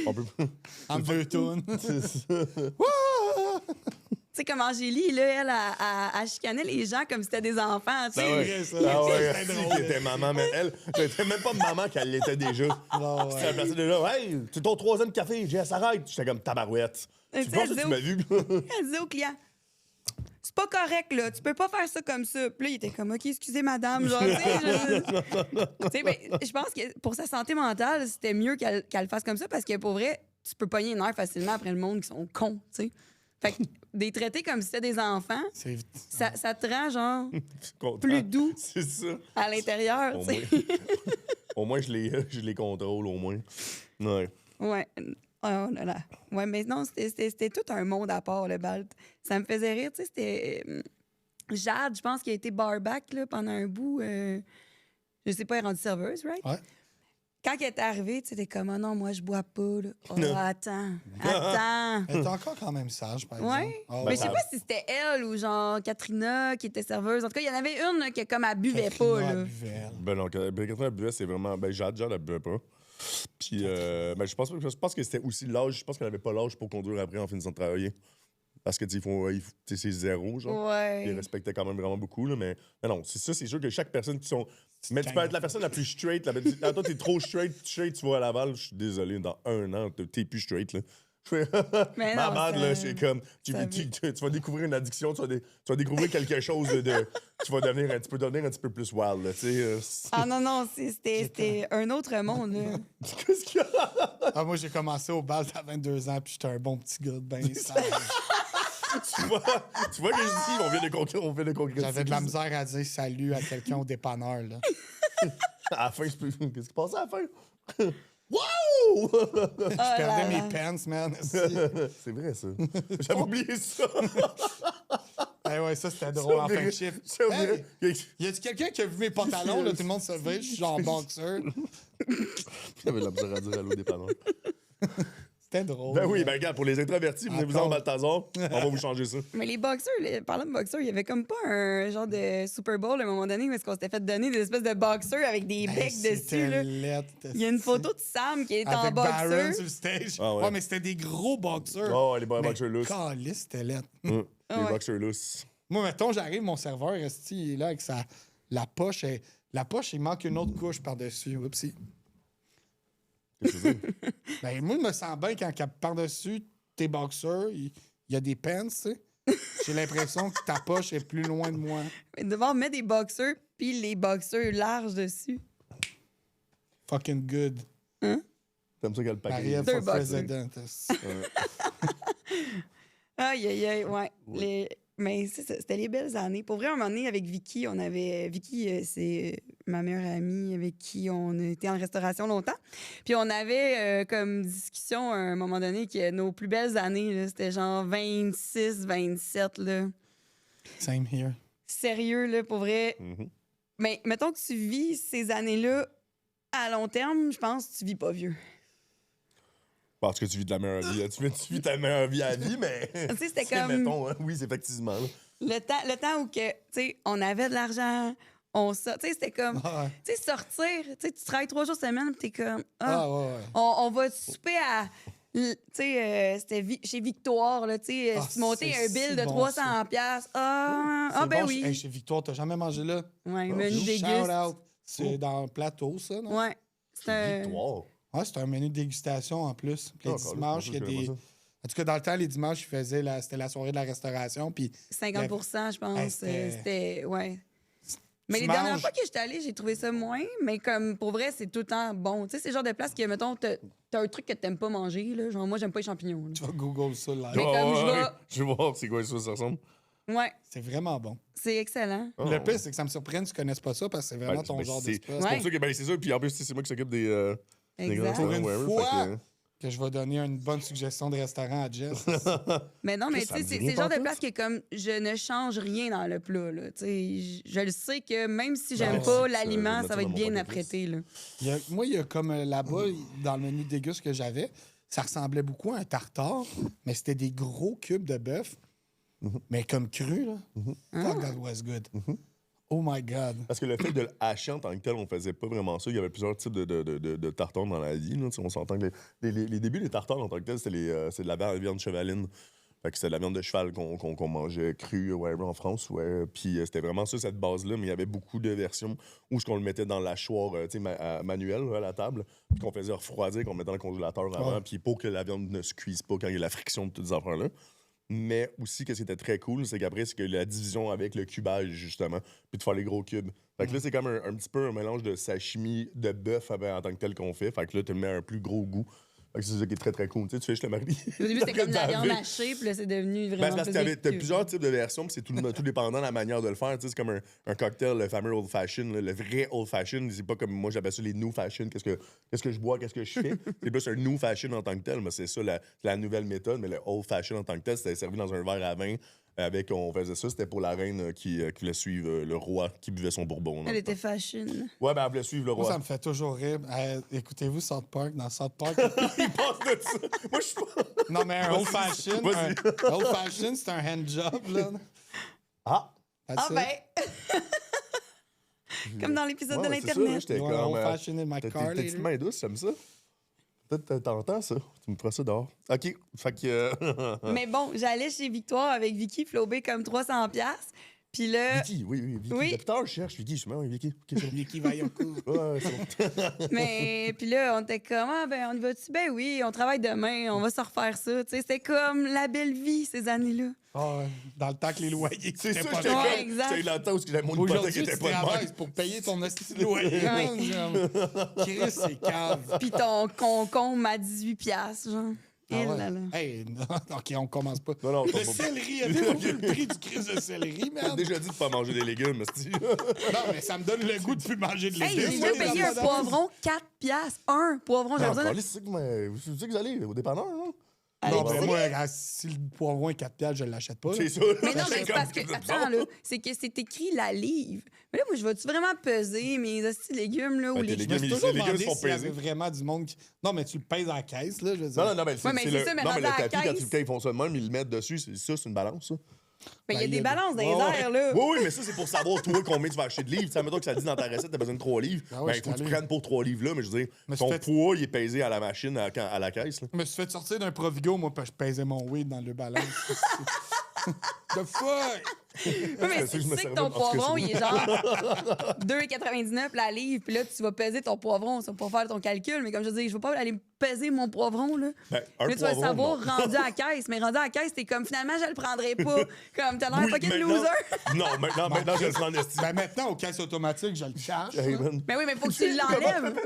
On peut pas. En 2 tonnes. Tu sais, comme Angélie, là, elle chicanait les gens comme si c'était des enfants, tu sais. Ah ouais, vrai, ça. ah ouais, C'est si, drôle. qui était maman, mais elle était même pas maman qu'elle l'était déjà. Ah ouais. C'était la personne déjà. Hey, c'est ton 3e café, j'ai s'arrête. J'étais comme tabarouette. Tu Tu sais, penses elle que tu dit m'as vu? Elle disait au client, c'est pas correct, là. Tu peux pas faire ça comme ça. Puis là, il était comme, OK, excusez, madame. Genre, tu sais, ben, je pense que pour sa santé mentale, c'était mieux qu'elle le fasse comme ça parce que pour vrai, tu peux pogner une heure facilement après le monde qui sont cons, tu sais. Fait que des traités comme si c'était des enfants, C'est ça te rend, genre, Content. plus doux C'est ça. à l'intérieur, Au tu sais. moins, au moins je les contrôle, au moins. Ouais. Ouais. Oh là là. Ouais, mais non, c'était tout un monde à part, le bal. Ça me faisait rire, tu sais, c'était... Jade, je pense, qui a été barback là, pendant un bout. Je sais pas, elle est rendue serveuse, right? Ouais. quand elle est arrivée, tu sais, t'es comme, oh non, moi, je bois pas, là. Oh, attends. Elle est encore quand même sage, par Ouais. exemple. Ah, Mais je ouais. sais pas si c'était elle ou genre Katrina qui était serveuse. En tout cas, il y en avait une là, qui, comme, elle buvait pas, Katrina, là. elle buvait, elle. Ben non, Catherine la buvait, c'est vraiment. Ben, Jade, elle buvait pas. Puis, ben, je pense que c'était aussi l'âge. Je pense qu'elle avait pas l'âge pour conduire après en finissant de travailler. Parce que, tu sais, c'est zéro, genre. Ils Ouais. respectaient quand même vraiment beaucoup, là. Mais non, c'est ça, c'est sûr que chaque personne qui sont. Mais tu peux être la personne la plus straight. Toi, t'es trop straight, tu vas à Laval. Je suis désolé, dans 1 an, t'es plus straight, là. Je fais. Mais Ma non, bad, ça- là, c'est comme. Tu ça vas découvrir une addiction, tu vas découvrir quelque chose de. Tu vas devenir un petit peu plus wild, là, tu sais. Ah non, non, c'était un autre monde, là. Qu'est-ce qu'il y a? Ah, moi, j'ai commencé au bal à 22 ans, puis j'étais un bon petit gars, ben sage. tu vois que je dis, on vient de concrétiser. J'avais de la misère à dire salut à quelqu'un au dépanneur, là. À la fin, qu'est-ce qui passait à la fin? Wow! Je perdais mes pants, man. C'est vrai, ça. J'avais oublié ça. Eh ouais, ça, c'était drôle en fin de chiffre. Hey, J'avais y a-tu quelqu'un qui a vu mes pantalons, là? Tout le monde se levait, je suis genre boxeur. de la misère à dire allô dépanneur. C'était drôle. Ben oui, là. ben regarde, pour les introvertis, venez-vous en Balthazar, on va vous changer ça. Mais les boxeurs, parlant de boxeurs, il y avait comme pas un genre de Super Bowl à un moment donné où est-ce qu'on s'était fait donner des espèces de boxeurs avec des Hey, becs c'était dessus, là. laid, Il y a une photo de Sam qui est en avec Baron boxeur. sur le stage. Ah ouais. Ouais, mais c'était des gros boxeurs. Oh, les Mais boxeurs lousses. caliste, c'était laid. Les Ah ouais. boxeurs lousses. Moi, mettons, j'arrive, mon serveur, esti, il est là avec la poche. La poche, il manque une autre couche par-dessus. Oupsie. Qu'est-ce que c'est? Ben, moi, je me sens bien quand par-dessus tes boxeurs, il y a des pants, tu sais. J'ai l'impression que ta poche est plus loin de moi. Devant mettre des boxeurs puis les boxeurs larges dessus. Fucking good. T'aimes ça qu'elle paquet? Maria Deux for boxers. president. Aïe, aïe, aïe, ouais. Mais c'est ça, c'était les belles années. Pour vrai, un moment donné, avec Vicky, on avait. Vicky, c'est ma meilleure amie avec qui on était en restauration longtemps. Puis on avait comme discussion à un moment donné que nos plus belles années, là, c'était genre 26, 27, là. Same here. Sérieux, là, pour vrai. Mhm. Mais mettons que tu vis ces années-là à long terme, je pense que tu vis pas vieux. Parce que tu vis de la meilleure vie. Tu vis ta meilleure vie à vie, mais. Tu sais, c'était C'est, comme. mettons, hein, oui, c'est effectivement. Là. Le temps où que, tu sais, on avait de l'argent, tu sais, c'était comme, Ah ouais. tu sais, sortir, tu sais, tu travailles 3 jours semaine, puis t'es comme, Ah, ouais, ouais. on va souper à, tu sais, c'était chez Victoire, là, tu sais, Ah, tu montais c'est un bill si de bon, 300 piastres. C'est Ben bon, oui. Hey, chez Victoire, t'as jamais mangé là? Ouais, Oh, menu shout déguste. Shout out. C'est dans le plateau, ça, non? Ouais. C'est un... Victoire. Ouais, c'est un menu de dégustation en plus. Puis les Ah, dimanches, il y a je connais des. pas En tout cas, dans le temps, les dimanches, ils faisaient c'était la soirée de la restauration. Puis 50 je pense. Hey, c'était- Ouais. Mais Tu les dernières manges. fois que j'étais allée, j'ai trouvé ça moins. Mais comme pour vrai, c'est tout le temps bon. Tu sais, c'est le genre de place que, mettons, t'as un truc que t'aimes pas manger. Là. Genre, moi, j'aime pas les champignons. là. tu vas Google ça là. Mais comme je vais- Je vais voir c'est quoi ça ressemble. Ouais, C'est vraiment bon. c'est excellent. Ah, Le ouais. pire, c'est que ça me surprend que tu connaisses pas ça parce que c'est vraiment ton genre c'est d'espèce. c'est Ouais. pour ça que ben, c'est ça. Puis en plus, c'est moi qui s'occupe des Exact. grands Pour une whatever, fois. fait que- Que je vais donner une bonne suggestion de restaurant à Jess. Mais non, mais Ça tu sais, me dit c'est rien le genre de pantoute. place que comme je ne change rien dans le plat. Là. Tu sais, je le sais que même si j'aime Ben, pas ça, l'aliment, je vais ça va mettre être ça dans bien mon apprêté. Là. Moi, il y a comme là-bas, dans le menu déguste que j'avais, ça ressemblait beaucoup à un tartare, mais c'était des gros cubes de bœuf, mais comme cru, là. Fuck, that was good. Oh my God. Parce que le fait de le hacher en tant que tel, on faisait pas vraiment ça. Il y avait plusieurs types de tartares dans la vie. Là. Tu sais, on s'entend que les débuts des tartares en tant que tel, c'est de la viande chevaline. Fait que c'était de la viande de cheval qu'on mangeait crue en France. Ouais. Puis c'était vraiment ça, cette base-là. Mais il y avait beaucoup de versions où on le mettait dans l'hachoir manuel là, à la table, puis qu'on faisait refroidir, qu'on mettait dans le congélateur avant, Ouais. puis pour que la viande ne se cuise pas quand il y a la friction de toutes ces affaires-là. Mais aussi, ce qui était très cool, c'est qu'après, c'est que la division avec le cubage, justement, puis de faire les gros cubes. Fait que là, c'est comme un petit peu un mélange de sashimi de bœuf en tant que tel qu'on fait. Fait que là, tu mets un plus gros goût. Fait que c'est ça qui est très, très cool. Tu sais, tu fais juste le mari. Au début, c'était comme de la viande Avec- hachée, puis là, c'est devenu Ben, vraiment c'est parce plus que t'as épicé. plusieurs types de versions, puis c'est tout dépendant de la manière de le faire. Tu sais, c'est comme un cocktail, le fameux old fashion. Le vrai old fashion, c'est pas comme moi, j'appelle ça les new fashion. Qu'est-ce que je bois, qu'est-ce que je fais. C'est plus un new fashion en tant que tel, mais c'est ça la nouvelle méthode. Mais le old fashion en tant que tel, c'était servi dans un verre à vin On faisait ça, c'était pour la reine qui voulait suivre le roi qui buvait son bourbon. Elle était fashion. Ouais, ben elle voulait suivre le Moi, roi. ça me fait toujours rire. Écoutez-vous South Park? Dans South Park... Il passe de ça. Moi, je suis pas... non, mais un old fashion, Vas-y. un old fashion, c'est un handjob, là. Ah! That's Ah it. ben! Comme dans l'épisode de Ouais, c'est ça, là, l'Internet. j'étais Ouais, comme... old fashion in my T'as car tes petites later. mains douces, j'aime ça. Peut-être t'entends ça. Tu me feras ça dehors. OK. Fait que... Mais bon, j'allais chez Victoire avec Vicky flobé comme 300$. Puis là, Vicky, oui, Vicky. Oui. Depuis tard, je cherche Vicky. Je suis oui, Vicky. OK, c'est bon. Vicky Vaillancourt. Ouais, c'est bon. mais puis là, on était comme ah ben on y va-tu? Ben oui, on travaille demain, on va se refaire ça. Tu sais, c'était comme la belle vie ces années-là. Ah, dans le temps que les loyers C'est étaient ça, pas j'étais chers. Ouais, comme... exact. J'étais là-dedans où j'avais mon hypothèque Aujourd'hui, qui était tu pas de travailles même. pour payer ton asti de loyer. Ouais. Genre, Chris, c'est cave. Puis ton concombre à 18$, genre. Ah Eh ouais. là là. Hey, non, OK, on commence pas. Non, Le tombe pas. céleri, avez-vous vu le prix du Chris de céleri, J'ai merde? déjà dit de pas manger des légumes, mais Non, mais ça me donne le goût de plus manger de Hey, légumes. j'ai moi, déjà payé un dans poivron 4$. Un poivron, j'ai besoin de... c'est que vous allez au dépanneur, non? Non, Allez, ben tu moi, sais. si le poivron est 4$, je l'achète pas. là. C'est ça. Mais non, mais J'ai c'est parce comme- que, attends, là, c'est que c'est écrit la livre. Mais là, moi, je vais-tu vraiment peser mes hosties de légumes, là, ou Ouais, les... tes Je me suis légumes, toujours les légumes demandé sont s'il y avait pesés. vraiment du monde qui... Non, mais tu le pèses à la caisse, là, je veux dire. Non, mais Ouais, mais c'est ça, mais non, mais rendu le à la tapis, caisse. quand ils font ça de même, ils le mettent dessus, c'est une balance, ça. Ben, il y a Ben, des balances dans les Ouais, airs, là. Oui, oui, mais ça, c'est pour savoir, toi, combien tu vas acheter de livres. Tu sais, mettons que ça dit dans ta recette, t'as besoin de 3 livres. Ah ouais, Ben, je il faut que tu t'allume. prennes pour 3 livres, là, mais je veux dire, Mais ton tu fais- poids, il est pesé à la machine, à la caisse, là. Je me suis fait sortir d'un Provigo, moi, parce que je pesais mon weed dans le balance. The fuck? Oui, mais C'est si ça que tu je me sais que servais ton parce que poivron, c'est- il est genre 2,99$ la livre, puis là, tu vas peser ton poivron, ça pour faire ton calcul. Mais comme je dis, je veux pas aller peser mon poivron, là. Ben, un Là, tu vas le poivron, savoir non. rendu à la caisse. Mais rendu à la caisse, t'es comme, finalement, je le prendrai pas. Comme, t'as l'air Oui, fucking maintenant- loser. Non, maintenant, je le prends en estime. Ben maintenant, aux caisses automatiques, je le cache. Hey, là. man. Mais oui, mais faut que tu l'enlèves.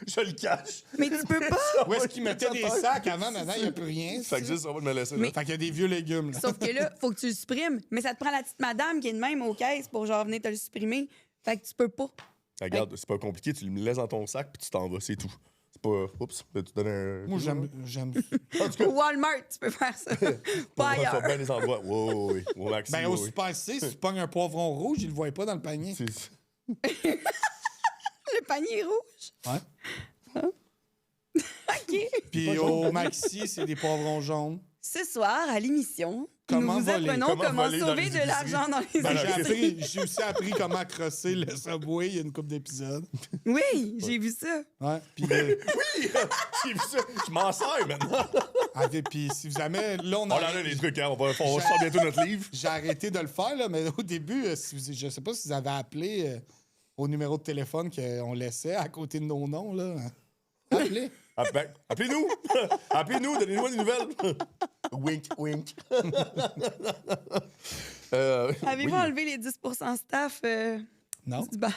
Je le cache. Mais tu peux pas. Où est-ce qu'ils mettaient des sacs avant? Maintenant, il n'y a plus rien. Fait que ça. juste, on va me laisser, là. Mais- Fait qu'il y a des vieux légumes. Là. Sauf que là, faut que tu le supprimes. Mais ça te prend la petite madame qui est de même aux caisses pour genre venir te le supprimer. Fait que tu peux pas. Regarde, c'est pas compliqué, tu le laisses dans ton sac, puis tu t'en vas, c'est tout. C'est pas... Oups, tu donnes un... Moi, j'aime. En tout cas, Au Walmart, tu peux faire ça. Pas on va ailleurs. bien les endroits. Oui. Au Maxi, Ben, au oui. Super C, si tu pognes un poivron rouge, il le voit pas dans le panier. C'est- Le panier est rouge. Ouais. OK. Puis au Maxi, c'est des poivrons jaunes. Ce soir, à l'émission, Comment nous vous voler? apprenons Comment comment voler dans sauver les de épiceries? l'argent dans les Ben, épiceries. J'ai aussi appris comment crosser le Subway il y a une couple d'épisodes. Oui, j'ai vu ça. Ouais. Puis, J'ai vu ça. Je m'en sers maintenant. puis si jamais. Là, On en a les trucs, hein. On va sort bientôt notre livre. J'ai arrêté de le faire, là, mais au début, je sais pas si vous avez appelé au numéro de téléphone qu'on laissait à côté de nos noms. Là. Appelez. Appelez-nous. Appelez-nous, donnez-nous des nouvelles. Wink, wink. Avez-vous oui. enlevé les 10% staff Non. du bar?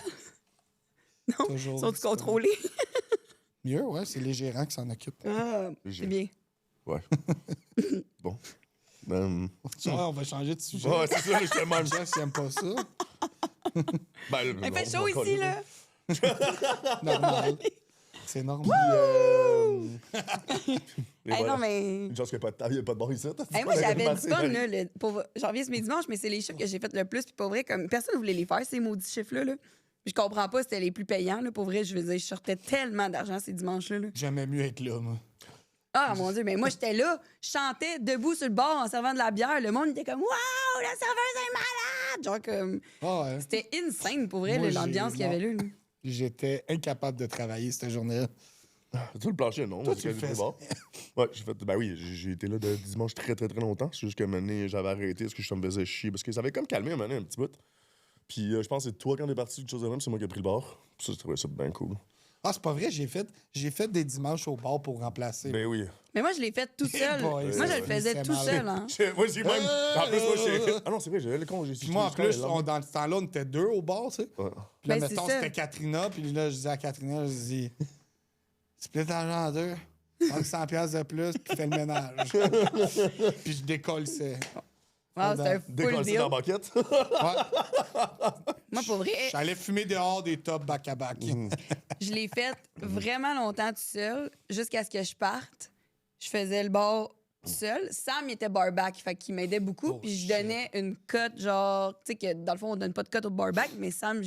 Non? Toujours Sont-ils disponible. contrôlés? Mieux, ouais, c'est les gérants qui s'en occupent. Ah, c'est bien. Ouais. Bon. Tu vois, on va changer de sujet. Ouais, c'est ça, je te demande. Jeff, il aime pas ça. Ben, Il fait on chaud va ici, coller, là. Normal. C'est normal. Et Hey, voilà. non, mais... Une chance qu'il n'y a pas de bord ici. Hey, moi, j'avais du fun, là. J'en reviens sur mes dimanches, mais c'est les chiffres que j'ai fait le plus. Puis pour vrai, comme personne ne voulait les faire, ces maudits chiffres-là. Là. Puis je comprends pas, c'était les plus payants. Là. Pour vrai, je veux dire, je sortais tellement d'argent ces dimanches-là. Là. J'aimais mieux être là, moi. Ah, mon Dieu, mais moi, j'étais là, je chantais debout sur le bord en servant de la bière. Le monde était comme, waouh, la serveuse est malade! Genre, comme. Ah ouais. C'était insane pour vrai, Moi, là, l'ambiance qu'il y avait là. là. J'étais incapable de travailler cette journée-là. Tout le plancher, non? Toi, J'ai tu le quasi fais. tout bord. Ouais, j'ai fait. Ben oui, j'ai été là de dimanche très longtemps. C'est juste que maintenant, j'avais arrêté parce que je me faisais chier. Parce que ça avait comme calmé un moment un petit bout. Puis je pense que c'est toi quand t'es parti, quelque chose de même, c'est moi qui ai pris le bord. Puis ça, je trouvais ça bien cool. Ah, c'est pas vrai, j'ai fait des dimanches au bar pour remplacer. Ben oui. Mais moi, je l'ai fait tout seul. boy, moi, ça, je le faisais c'est tout malade. seul. Hein. Moi, j'ai même. En plus, moi, j'ai. Ah non, c'est vrai, j'avais le con. Puis moi, en plus, dans ce temps-là, on était deux au bar, tu sais. Ouais. Puis là, Ben, c'est mettons, ça. c'était Katrina, puis là, je disais à Katrina, je dis, split l'argent en deux, 100 piastres de plus, puis fais le ménage. Puis je décolle ça. Wow, c'était un full Décoller deal. dans la banquette. Moi, pour vrai, J'allais fumer dehors des tops back-à-back. je l'ai fait vraiment longtemps tout seul, jusqu'à ce que je parte. Je faisais le bar seul. Sam, il était barback, fait qu'il m'aidait beaucoup. Oh, Puis je shit. donnais une cote, genre, tu sais, que dans le fond, on donne pas de cote au barback, mais Sam,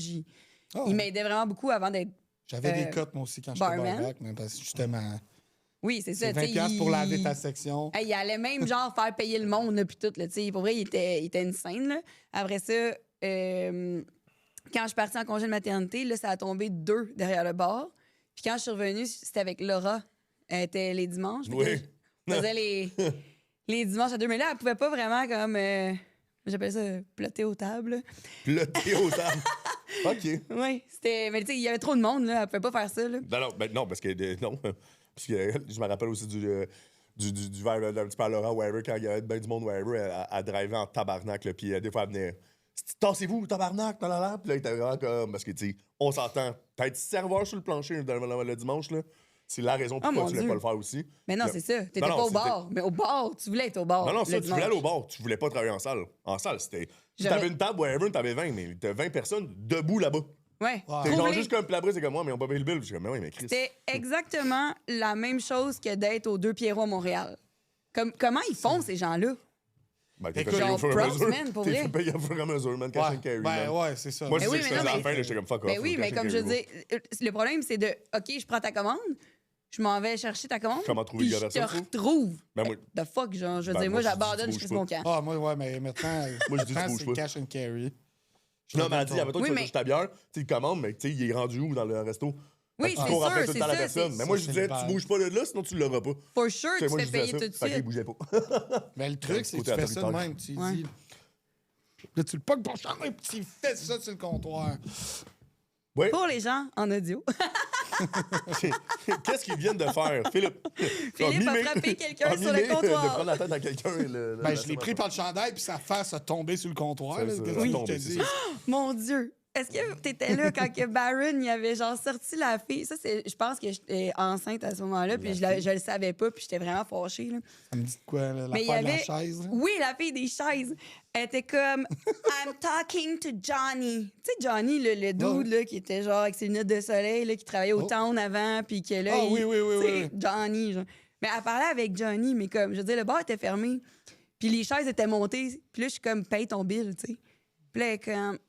Oh. il m'aidait vraiment beaucoup avant d'être. J'avais des cotes, moi aussi, quand j'étais barman. barback, mais parce que justement, Oui, c'est ça. c'est 20$ tu sais, pour laver ta section. Hey, il allait même, genre, faire payer le monde, là, puis tout, là, tu sais. Pour vrai, il était une scène, là. Après ça, quand je suis partie en congé de maternité, là, ça a tombé 2 derrière le bar. Puis quand je suis revenue, c'était avec Laura. Elle était les dimanches. Fait que Oui. je faisais les dimanches à 2. Mais là, elle pouvait pas vraiment, comme... j'appelle ça plotter aux tables. Plotter aux tables. OK. Oui, c'était... Mais tu sais, il y avait trop de monde, là. Elle pouvait pas faire ça, là. Non, parce que... non. Parce que je me rappelle aussi du verre d'un petit peu à Laura, whatever, quand il y avait ben du monde, whatever, elle drivait en tabarnak, là, puis des fois, elle venait... Tassez-vous, tabarnak, là, là. Puis là, il était vraiment comme... Parce que, tu sais, on s'entend. T'être serveur sur le plancher le dimanche, là, c'est la raison pourquoi mon tu voulais Dieu. pas le faire aussi. Mais non, Là- c'est ça. T'étais Non, non, pas au c'était- bar. Mais au bar, tu voulais être au bar. Non, le ça, tu voulais dimanche. aller au bar. Tu voulais pas travailler en salle. En salle, c'était... Si J'aurais- t'avais une table, whatever, t'avais 20, mais t'as 20 personnes debout là-bas. Ouais. T'es genre Troublé. juste comme... Puis après, c'est comme moi, mais on peut payer le bill. Puis je suis comme, mais oui, mais Chris... C'était exactement la même chose que d'être aux Deux Pierrots à Montréal. Comment ils font, ces gens-là? Ben, t'es Écoute, fait payer au genre, fur et à props, mesure. man, pour T'es vrai. fait payer au fur et à mesure, man. Cash Ouais, and carry, ben man. ouais, c'est ça. Moi, Mais je oui, sais que mais je faisais non, à la fin, là, j'étais comme fuck off. Ben oui, mais cash and comme je carry, dis, le problème, c'est de OK, je prends ta commande, je m'en vais chercher ta commande. Comment trouver puis le je gars te personne, tu retrouve. Ben, moi- The fuck, genre, je veux Ben, dire, moi, moi, je dis, j'abandonne, tu je bouges fais mon pas. camp. Ah, moi, ouais, mais maintenant, Moi, je dis, tu maintenant, bouges c'est pas. cash and carry. Non, mais elle dit, admettons que Oui, tu vas mais- chercher ta bière, tu le commandes, mais tu sais, il est rendu où dans le resto? Oui, Tu c'est cours après sûr, tout le c'est temps la ça. personne. c'est- Mais moi, je c'est disais, le tu bal. bouges pas de là, sinon tu l'auras pas. For sure, Tu sais, tu moi, te je fais disais payer tout de ça. Fait qu'il suite. bougeait pas. Mais le truc, c'est que tu Côté fais ça de autoritaire. même. Tu Ouais. dis. Là, tu le pognes ton champ et tu fais ça sur le comptoir. Oui. Pour les gens en audio, Qu'est-ce qu'ils viennent de faire, Philippe? Philippe a frappé quelqu'un sur le comptoir. De prendre la tête à quelqu'un. Ben, je l'ai pris par le chandail, puis sa face a tombé sur le comptoir. C'est là. ça, Qu'est-ce ça que a je tombé, te c'est dis? ça. Mon Dieu. Est-ce que t'étais là quand que Baron il avait genre sorti la fille? Ça, c'est, je pense que j'étais enceinte à ce moment-là, puis je le savais pas, puis j'étais vraiment fâchée. Là. Ça me dit de quoi, là, Mais il y l'affaire de la avait. chaise? Là? Oui, la fille des chaises. Elle était comme I'm talking to Johnny. Tu sais, Johnny, le dude là, qui était genre avec ses lunettes de soleil, là, qui travaillait au Oh. town avant, puis que là. Ah, il- oui, oui, oui, tu sais, oui. Johnny, genre. Mais elle parlait avec Johnny, mais comme, je veux dire, le bar était fermé, puis les chaises étaient montées, puis là, je suis comme, paye ton bill, tu sais. Puis là, elle est comme,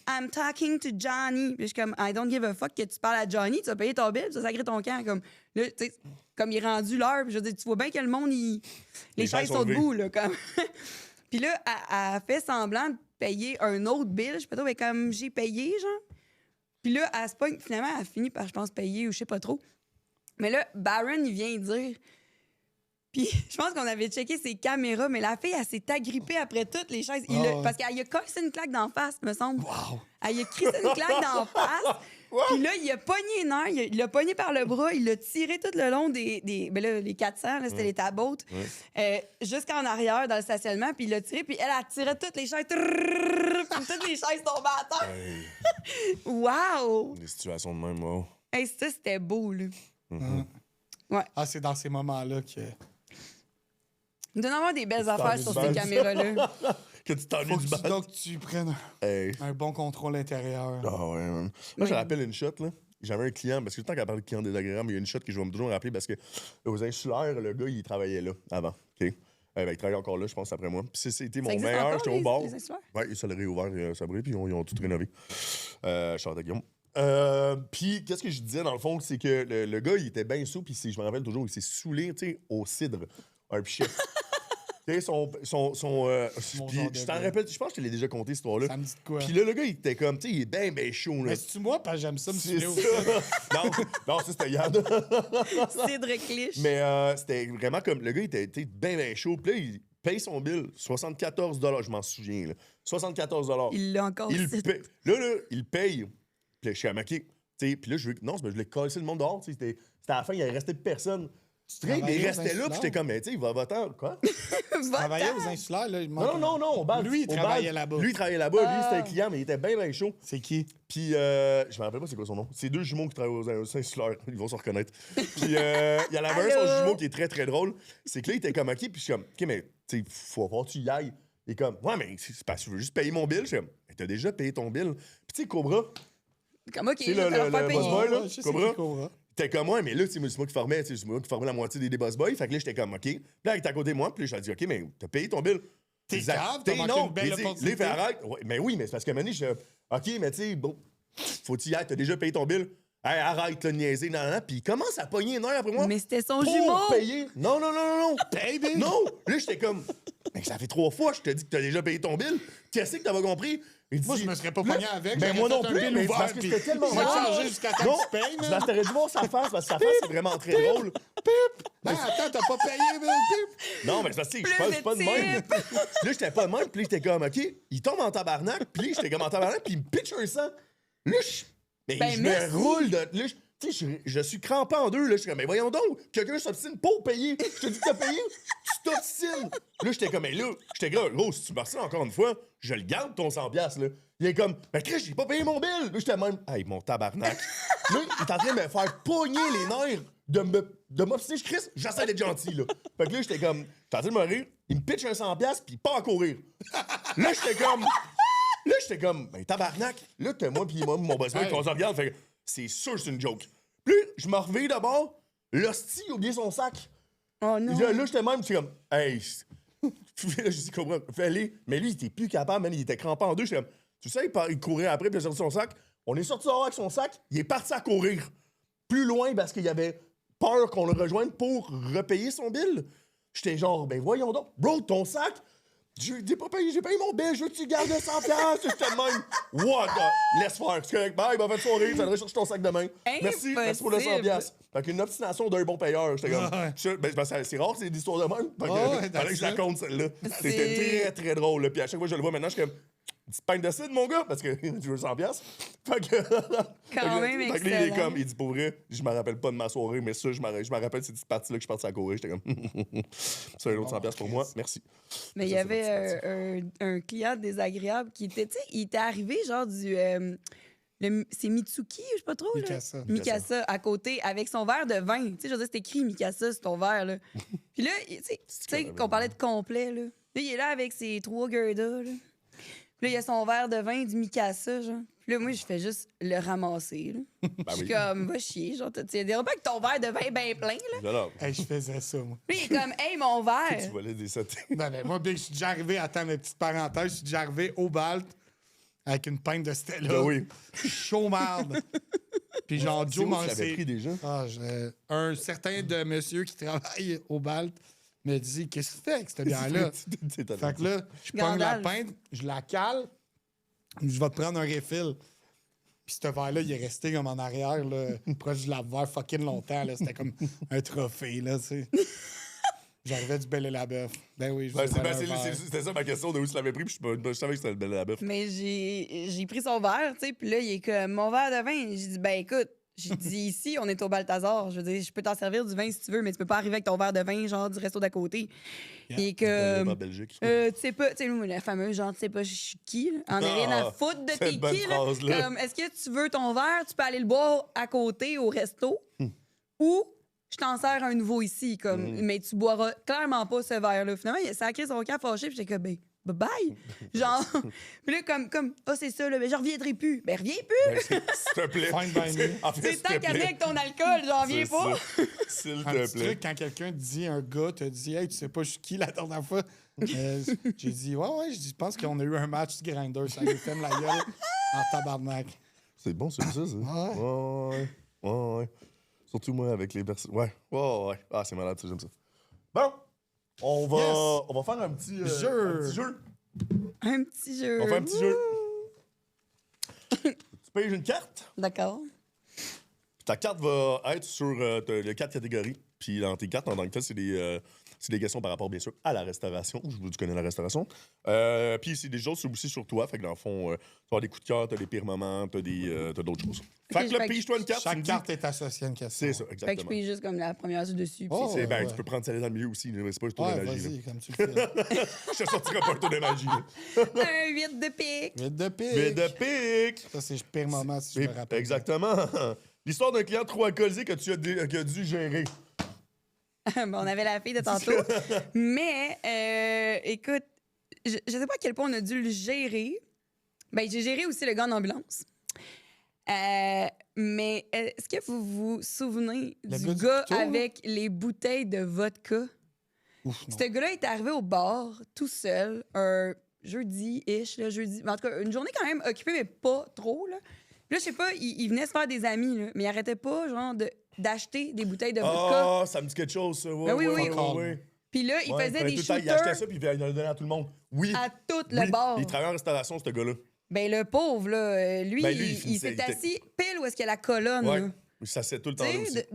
I'm talking to Johnny. Puis je suis comme, I don't give a fuck que tu parles à Johnny, tu vas payer ton bill, tu vas sacrer ton camp. Comme, là, tu sais, comme il est rendu l'heure, puis je veux dire, tu vois bien que le monde, les chaises sont levées. debout, là, comme. Puis là, elle fait semblant de payer un autre bill, je sais pas trop, mais comme j'ai payé, genre. Puis là, elle se pogne, finalement, elle finit par, je pense, payer ou je sais pas trop. Mais là, Baron, il vient dire. Puis je pense qu'on avait checké ses caméras, mais la fille, elle s'est agrippée après toutes les chaises. Ah ouais. Parce qu'elle a cassé une claque d'en face, me semble. Wow! Elle a crissé une claque d'en face. Puis là, il a pogné une heure, il l'a pogné par le bras, il l'a tiré tout le long ben là, les 400, là, c'était les tabotes, jusqu'en arrière dans le stationnement, puis il l'a tiré, puis elle a tiré toutes les chaises. Puis toutes les chaises tombaient à terre. Hey, Wow! des situations de même, wow. Hey, ça, c'était beau, là. Ah, c'est dans ces moments-là que. Il doit y en avoir des belles affaires t'ennuies sur du ces bal. caméras-là. Que tu t'ennuies Faut du que tu, bal. donc tu prennes Hey. un bon contrôle intérieur. Ah ouais, man. Moi, je me rappelle une shot, là. J'avais un client, parce que tout le temps qu'elle parle de client désagréable, il y a une shot que je vais me toujours rappeler parce que aux Insulaires, le gars, il travaillait là avant. OK? Ben, il travaillait encore là, je pense, après moi. Puis c'était mon Ça existe meilleur, encore, j'étais au bar. les Insulaires? Ouais, ça l'a réouvert, ça brille, puis ils ont tout rénové. Je suis à Guillaume. Puis, qu'est-ce que je disais, dans le fond, c'est que le gars, il était bien sous, puis je me rappelle toujours, il s'est saoulé, tu sais, au cidre, un pichet. Tu sais, Mon puis genre de je t'en gars. rappelle, je pense que je te l'ai déjà conté, cette histoire-là. Ça me dit de quoi? Puis là, le gars, il était comme, tu sais, il est bien chaud, là. Mais c'est-tu moi, parce que j'aime ça me C'est saouler au ça. non, ça, c'était Yann. Cidre Cliche. Mais c'était vraiment comme, le gars, il était bien chaud. Puis là, il paye son bill, 74 je m'en souviens, là. 74 Il l'a encore Il ici. paye. Là, il paye. Puis là, je suis à OK. Tu sais, puis là, je veux. Non, c'est parce que je voulais casser le monde dehors. Tu sais, c'était à la fin, il n'y restait personne. Tu sais, il travaillais aux restait là, puis Insulaires? j'étais comme, mais tu sais, va-t'en. Quoi? Tu travaillais aux Insulaires, là? Il manque Non, au badge. Lui, il Au travaillait badge. là-bas. Lui, il travaillait là-bas. Lui, c'était un client, mais il était bien chaud. C'est qui? Puis, je me rappelle pas c'est quoi son nom. C'est deux jumeaux qui travaillent aux Insulaires. Ils vont se reconnaître. Puis, il y en avait un, son Allô? jumeau, qui est très drôle. C'est que là, il était comme, OK, puis je suis comme, OK, mais, tu sais, faut voir que tu y ailles. Il est comme, ouais, mais c'est parce que je veux juste payer mon bill. Je suis comme, mais t'as déjà payé ton bill. Puis, tu sais, Cobra, Comme, OK, C'est je vais te le leur faire boss payer. boy, là. Je sais Cobra? qui Cobra. T'es comme, ouais, mais là, c'est moi qui formais, c'est moi qui formais la moitié des boss boys. Fait que là, j'étais comme, OK. Puis là, elle était à côté de moi, puis là, je lui ai dit, OK, mais t'as payé ton bill. T'es Exact. grave, t'as manqué non. une belle Là, il opportunité. fait arrête. Ouais, mais oui, mais c'est parce que maintenant, je OK, mais tu sais, bon, faut-tu y aller, t'as déjà payé ton bill. Hey, arrête, là, de niaiser, nan. Puis il commence à pogner une heure après moi. Mais c'était son pour jumeau! payer. Non. Baby! Non! Là, j'étais comme, mais ça fait 3 fois, je te dis que t'as déjà payé ton bill. Qu'est-ce que t'as pas compris? Il dit, Moi, je me serais pas là, pogné avec. Ben, j'aurais moi non fait un plus, bill mais c'est ouvert, parce que puis c'était tellement on va drôle. changer jusqu'à temps Non, que tu payes, c'est man. parce que t'aurais dû voir sa face, parce que sa face, c'est vraiment très drôle. Ah, attends, t'as pas payé, Pip? Non, mais c'est parce que je Plus suis pas de même. de Là, j'étais pas de même, puis là, j'étais comme, OK, il tombe en tabarnak, puis là, j'étais comme en tabarnak, puis il me pitch un sang. Là, mais Ben, je merci. me roule de. Là, tu sais, je suis crampé en deux, là. Je suis comme, mais voyons donc, quelqu'un s'obstine pour payer. Je te dis que t'as payé, tu t'obstines. Là, j'étais comme, mais là, j'étais gros, si tu m'obstines encore une fois, je le garde ton 100$, là. Il est comme, ben, Chris, j'ai pas payé mon bill. Là, j'étais même, hey, mon tabarnak. Là, il est en train de me faire pogner les nerfs de m'obstiner. Chris, j'essaie d'être gentil, là. Fait que là, j'étais comme, j'étais en train de me rire. Il me pitch un 100$, puis il part à courir. Là, j'étais comme, ben, tabarnak. Là, t'as moi, puis mon boss boy, qu'on se regarde. Fait que, c'est sûr, c'est une joke. Puis je me reviens d'abord. L'hostie a oublié son sac. Oh non! Là, j'étais même, j'étais comme, hey, je dis, comprends, fais-le. Mais lui, il était plus capable, man, il était crampé en deux. J'étais comme, tu sais, il courait après, puis il a sorti son sac. On est sorti dehors avec son sac, il est parti à courir. Plus loin parce qu'il avait peur qu'on le rejoigne pour repayer son bill. J'étais genre, ben voyons donc, bro, ton sac, j'ai pas payé, j'ai payé mon bill, je veux que tu gardes 100$. J'étais de même, what the, laisse faire, c'est correct, bye, bonne soirée, tu allais chercher ton sac demain. Merci pour le 100$. Fait qu'une obstination d'un bon payeur, j'étais comme, c'est rare, c'est des histoires de même. Fait que, fallait que je la compte, celle-là. C'était très, très drôle, là. Puis à chaque fois que je le vois maintenant, je suis comme, une petite pinte de cidre, mon gars, parce que tu veux 100$. Fait que. Quand même fait que là, il est excellent. comme, il dit pour vrai, je me rappelle pas de ma soirée, mais ça, je me rappelle cette petite partie-là que je suis parti à courir. J'étais comme, c'est un autre 100$ pour moi, merci. Mais il y Ça, avait un client désagréable qui était, tu sais, il était arrivé genre du. C'est Mitsuki, je sais pas trop. Mikasa. Là. Mikasa, à côté, avec son verre de vin. Tu sais, je veux dire, c'est écrit Mikasa sur ton verre, là. Puis là, tu sais, qu'on parlait de complet, là. Là, il est là avec ses 3 Gerda, là. Puis là, il y a son verre de vin du Mikasa, genre. Puis là, moi, je fais juste le ramasser, là. Je suis comme, va chier, genre, tu diras pas que ton verre de vin est bien plein, là. Alors, Hey, je faisais ça, moi. Puis il est comme, hey, mon tu verre. volais des sautés. Non, mais moi, Big, je suis déjà arrivé, attends mes petites parenthèses, je suis déjà arrivé au Balt avec une pinte de Stella. Ben oui. Chaud marde. Puis genre, C'est Joe où m'en tu l'avais sait. pris déjà? Ah, un certain de monsieur qui travaille au Balt me dit, qu'est-ce que tu fais avec cette bière-là? Fait que là, je prends la Gandalf. pinte, je la cale, je vais te prendre un refill. Puis ce verre-là, il est resté comme en arrière, là, proche du lave-verre fucking longtemps. Là. C'était comme un trophée, là, tu sais. J'arrivais du bel et la bœuf. Ben oui, je Ben, voulais un verre. c'était ça ma question de où tu l'avais pris, puis je savais que c'était le bel à la bœuf. Mais j'ai pris son verre, tu sais, puis là, il est comme, mon verre de vin. J'ai dit, ben écoute, j'ai dit, ici, on est au Balthazar. Je veux dire, je peux t'en servir du vin si tu veux, mais tu peux pas arriver avec ton verre de vin, genre, du resto d'à côté. Yeah. Il est comme, En Belgique. tu sais pas, tu sais, nous, la fameuse, genre, tu sais pas, je suis qui, là? En a rien à foutre de cette t'es bonne qui, là. phrase-là. Comme, est-ce que tu veux ton verre, tu peux aller le boire à côté au resto, ou je t'en sers un nouveau ici, comme, mais tu boiras clairement pas ce verre-là. Finalement, il a sacré son camp fâché, puis j'étais comme, ben, bye! Genre, puis là, comme, c'est ça, là, mais je reviendrai plus. Ben, reviens plus! Ben, s'il te plaît. Fine by me. En fait, C'est s'il tant te qu'à plaît. avec ton alcool, j'en viens C'est pas! ça. S'il Un te petit plaît. truc, quand quelqu'un te dit, un gars te dit, hey, tu sais pas, je suis qui la dernière fois? J'ai dit, ouais, je pense qu'on a eu un match de Grindr, ça lui ferme la gueule en tabarnak. C'est bon, c'est ça. Ouais. Surtout moi avec les personnes. Ouais. Ah, c'est malade, ça, j'aime ça. Bon, on va faire un petit jeu. Un petit jeu. On va faire un petit jeu. Tu payes une carte. D'accord. Ta carte va être sur les 4 catégories. Puis dans tes cartes, en tant que tel, c'est des questions par rapport, bien sûr, à la restauration. Je veux que tu connais la restauration. Puis c'est des choses aussi sur toi. Fait que dans le fond, tu as des coups de cœur, tu as des pires moments, tu as d'autres choses. Fait que là, fait que pige-toi une carte. tu me Chaque dis- carte est associée à une question. C'est ça, Fait que je exactement. paye juste comme la première sur dessus. puis Oh, c'est ça. Ben, ouais. tu peux prendre celle dans le milieu aussi. Mais c'est pas juste tour Ouais, de magie. vas-y, comme tu le fais. Je te sortirai pas un tour de magie. là. Un 8 de pique. Vite de pique. Mais de pique. Ça, c'est le pire moment, si je me rappelle. Exactement. L'histoire d'un client trop alcoolisé que tu as dû gérer. Bon, on avait la fille de tantôt. Mais, écoute, je sais pas à quel point on a dû le gérer. Ben, j'ai géré aussi le gars en ambulance. Mais est-ce que vous vous souvenez Le du gars du gars couteau, là? avec les bouteilles de vodka? Ouf, non. Ce gars-là est arrivé au bar tout seul, un jeudi-ish, là, jeudi. En tout cas, une journée quand même occupée, mais pas trop. Là, puis là je sais pas, il venait se faire des amis, là, mais il arrêtait pas, genre, d'acheter des bouteilles de vodka. Ah, ça me dit quelque chose, ça. Ouais, Ben oui, ouais, oui. ouais, ouais. Puis là, il Ouais, faisait prenait des tout le temps, il shooters achetait ça, puis il le donnait à tout le monde. Oui. à tout oui. le bar. Il travaillait en restauration, ce gars-là. Ben le pauvre, là, lui, Ben, lui, il il finissait- s'est il était- assis pile où est-ce qu'il y a la colonne. Ouais. là. Ça c'est tout le temps là Tu aussi. sais,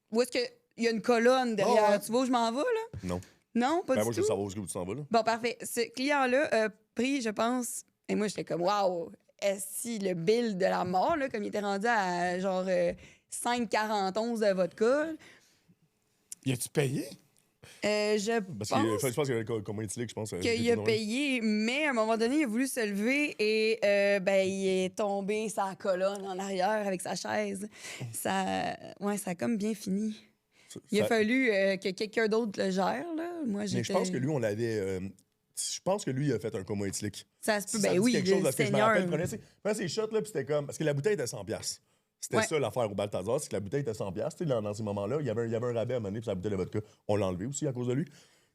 où est-ce qu'il y a une colonne derrière. Oh, ouais. Tu vois où je m'en vais, là? Non. Non, pas Ben, du moi, je veux tout. savoir où tu t'en vas, là. Bon, parfait. Ce client-là a pris, je pense... Et moi, j'étais comme, waouh! Si le bill de la mort, là, comme il était rendu à genre 5,41 de vodka, Y a-tu payé? je Parce pense que je pense qu'il y avait comme éthylique, je pense. qu'il a payé, mais à un moment donné, il a voulu se lever et ben, il est tombé sa colonne en arrière avec sa chaise. Ça, ouais, ça a comme bien fini. Il a fallu que quelqu'un d'autre le gère, là. Moi, Mais j'étais... je pense que lui, on l'avait. Je pense que lui, il a fait un coma éthylique. Ça se peut, Ça ben me dit oui, quelque chose le parce que je me Seigneur. rappelle, prenait ses shots, là, puis c'était comme. Parce que la bouteille était 100$. C'était Ouais. ça l'affaire au Balthazar, c'est que la bouteille était 100$. Tu sais, dans ces moments-là, il y avait un rabais à mener, puis sa bouteille de vodka, on l'a enlevé aussi à cause de lui.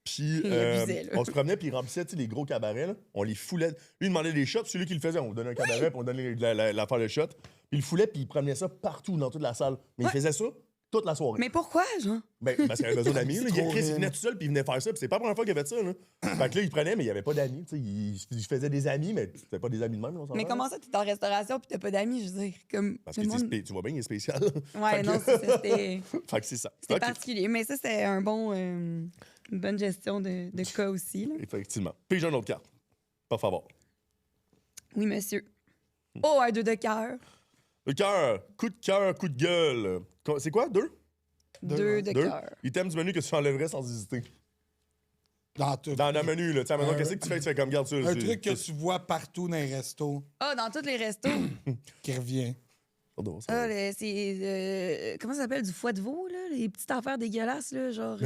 Puis Il abusait, là. on se promenait, puis il remplissait tu sais, les gros cabarets, là. On les foulait. Lui, il demandait des shots, puis celui qui le faisait, on lui donnait un cabaret, puis on donnait l'affaire de shots. Puis il le foulait, puis il promenait ça partout dans toute la salle. Mais Ouais. il faisait ça toute la soirée. Mais pourquoi, genre? Ben, parce qu'il avait besoin d'amis. là. C'est trop Chris, il raide. venait tout seul, puis il venait faire ça. Puis c'est pas la première fois qu'il avait fait ça. Là. Fait que là, il prenait, mais il avait pas d'amis. Tu sais, il faisait des amis, mais c'était pas des amis de même. Là, on s'entend, Mais là. comment ça, t'es en restauration puis t'as pas d'amis, je veux dire? Comme, Parce le que monde- tu vois bien, il est spécial. Ouais, Fait que- non, c'est ça, c'était Fait que c'est ça. c'était Ok. particulier. Mais ça, c'était une bonne gestion de cas aussi, là. Effectivement. Puis j'ai une autre carte. Pas favor. Oui, monsieur. Oh, un 2 de cœur. Le cœur, coup de gueule. C'est quoi? Deux? 2 de Deux? cœur. Item du menu que tu enlèverais sans hésiter. Dans tout. Dans le menu, là. Tu sais, maintenant, qu'est-ce que tu fais? Tu fais comme garde ça. Un truc que tu vois partout dans les restos Ah, dans tous les restos. qui revient. Ah, c'est... comment ça s'appelle? Du foie de veau, là? Les petites affaires dégueulasses, là, genre...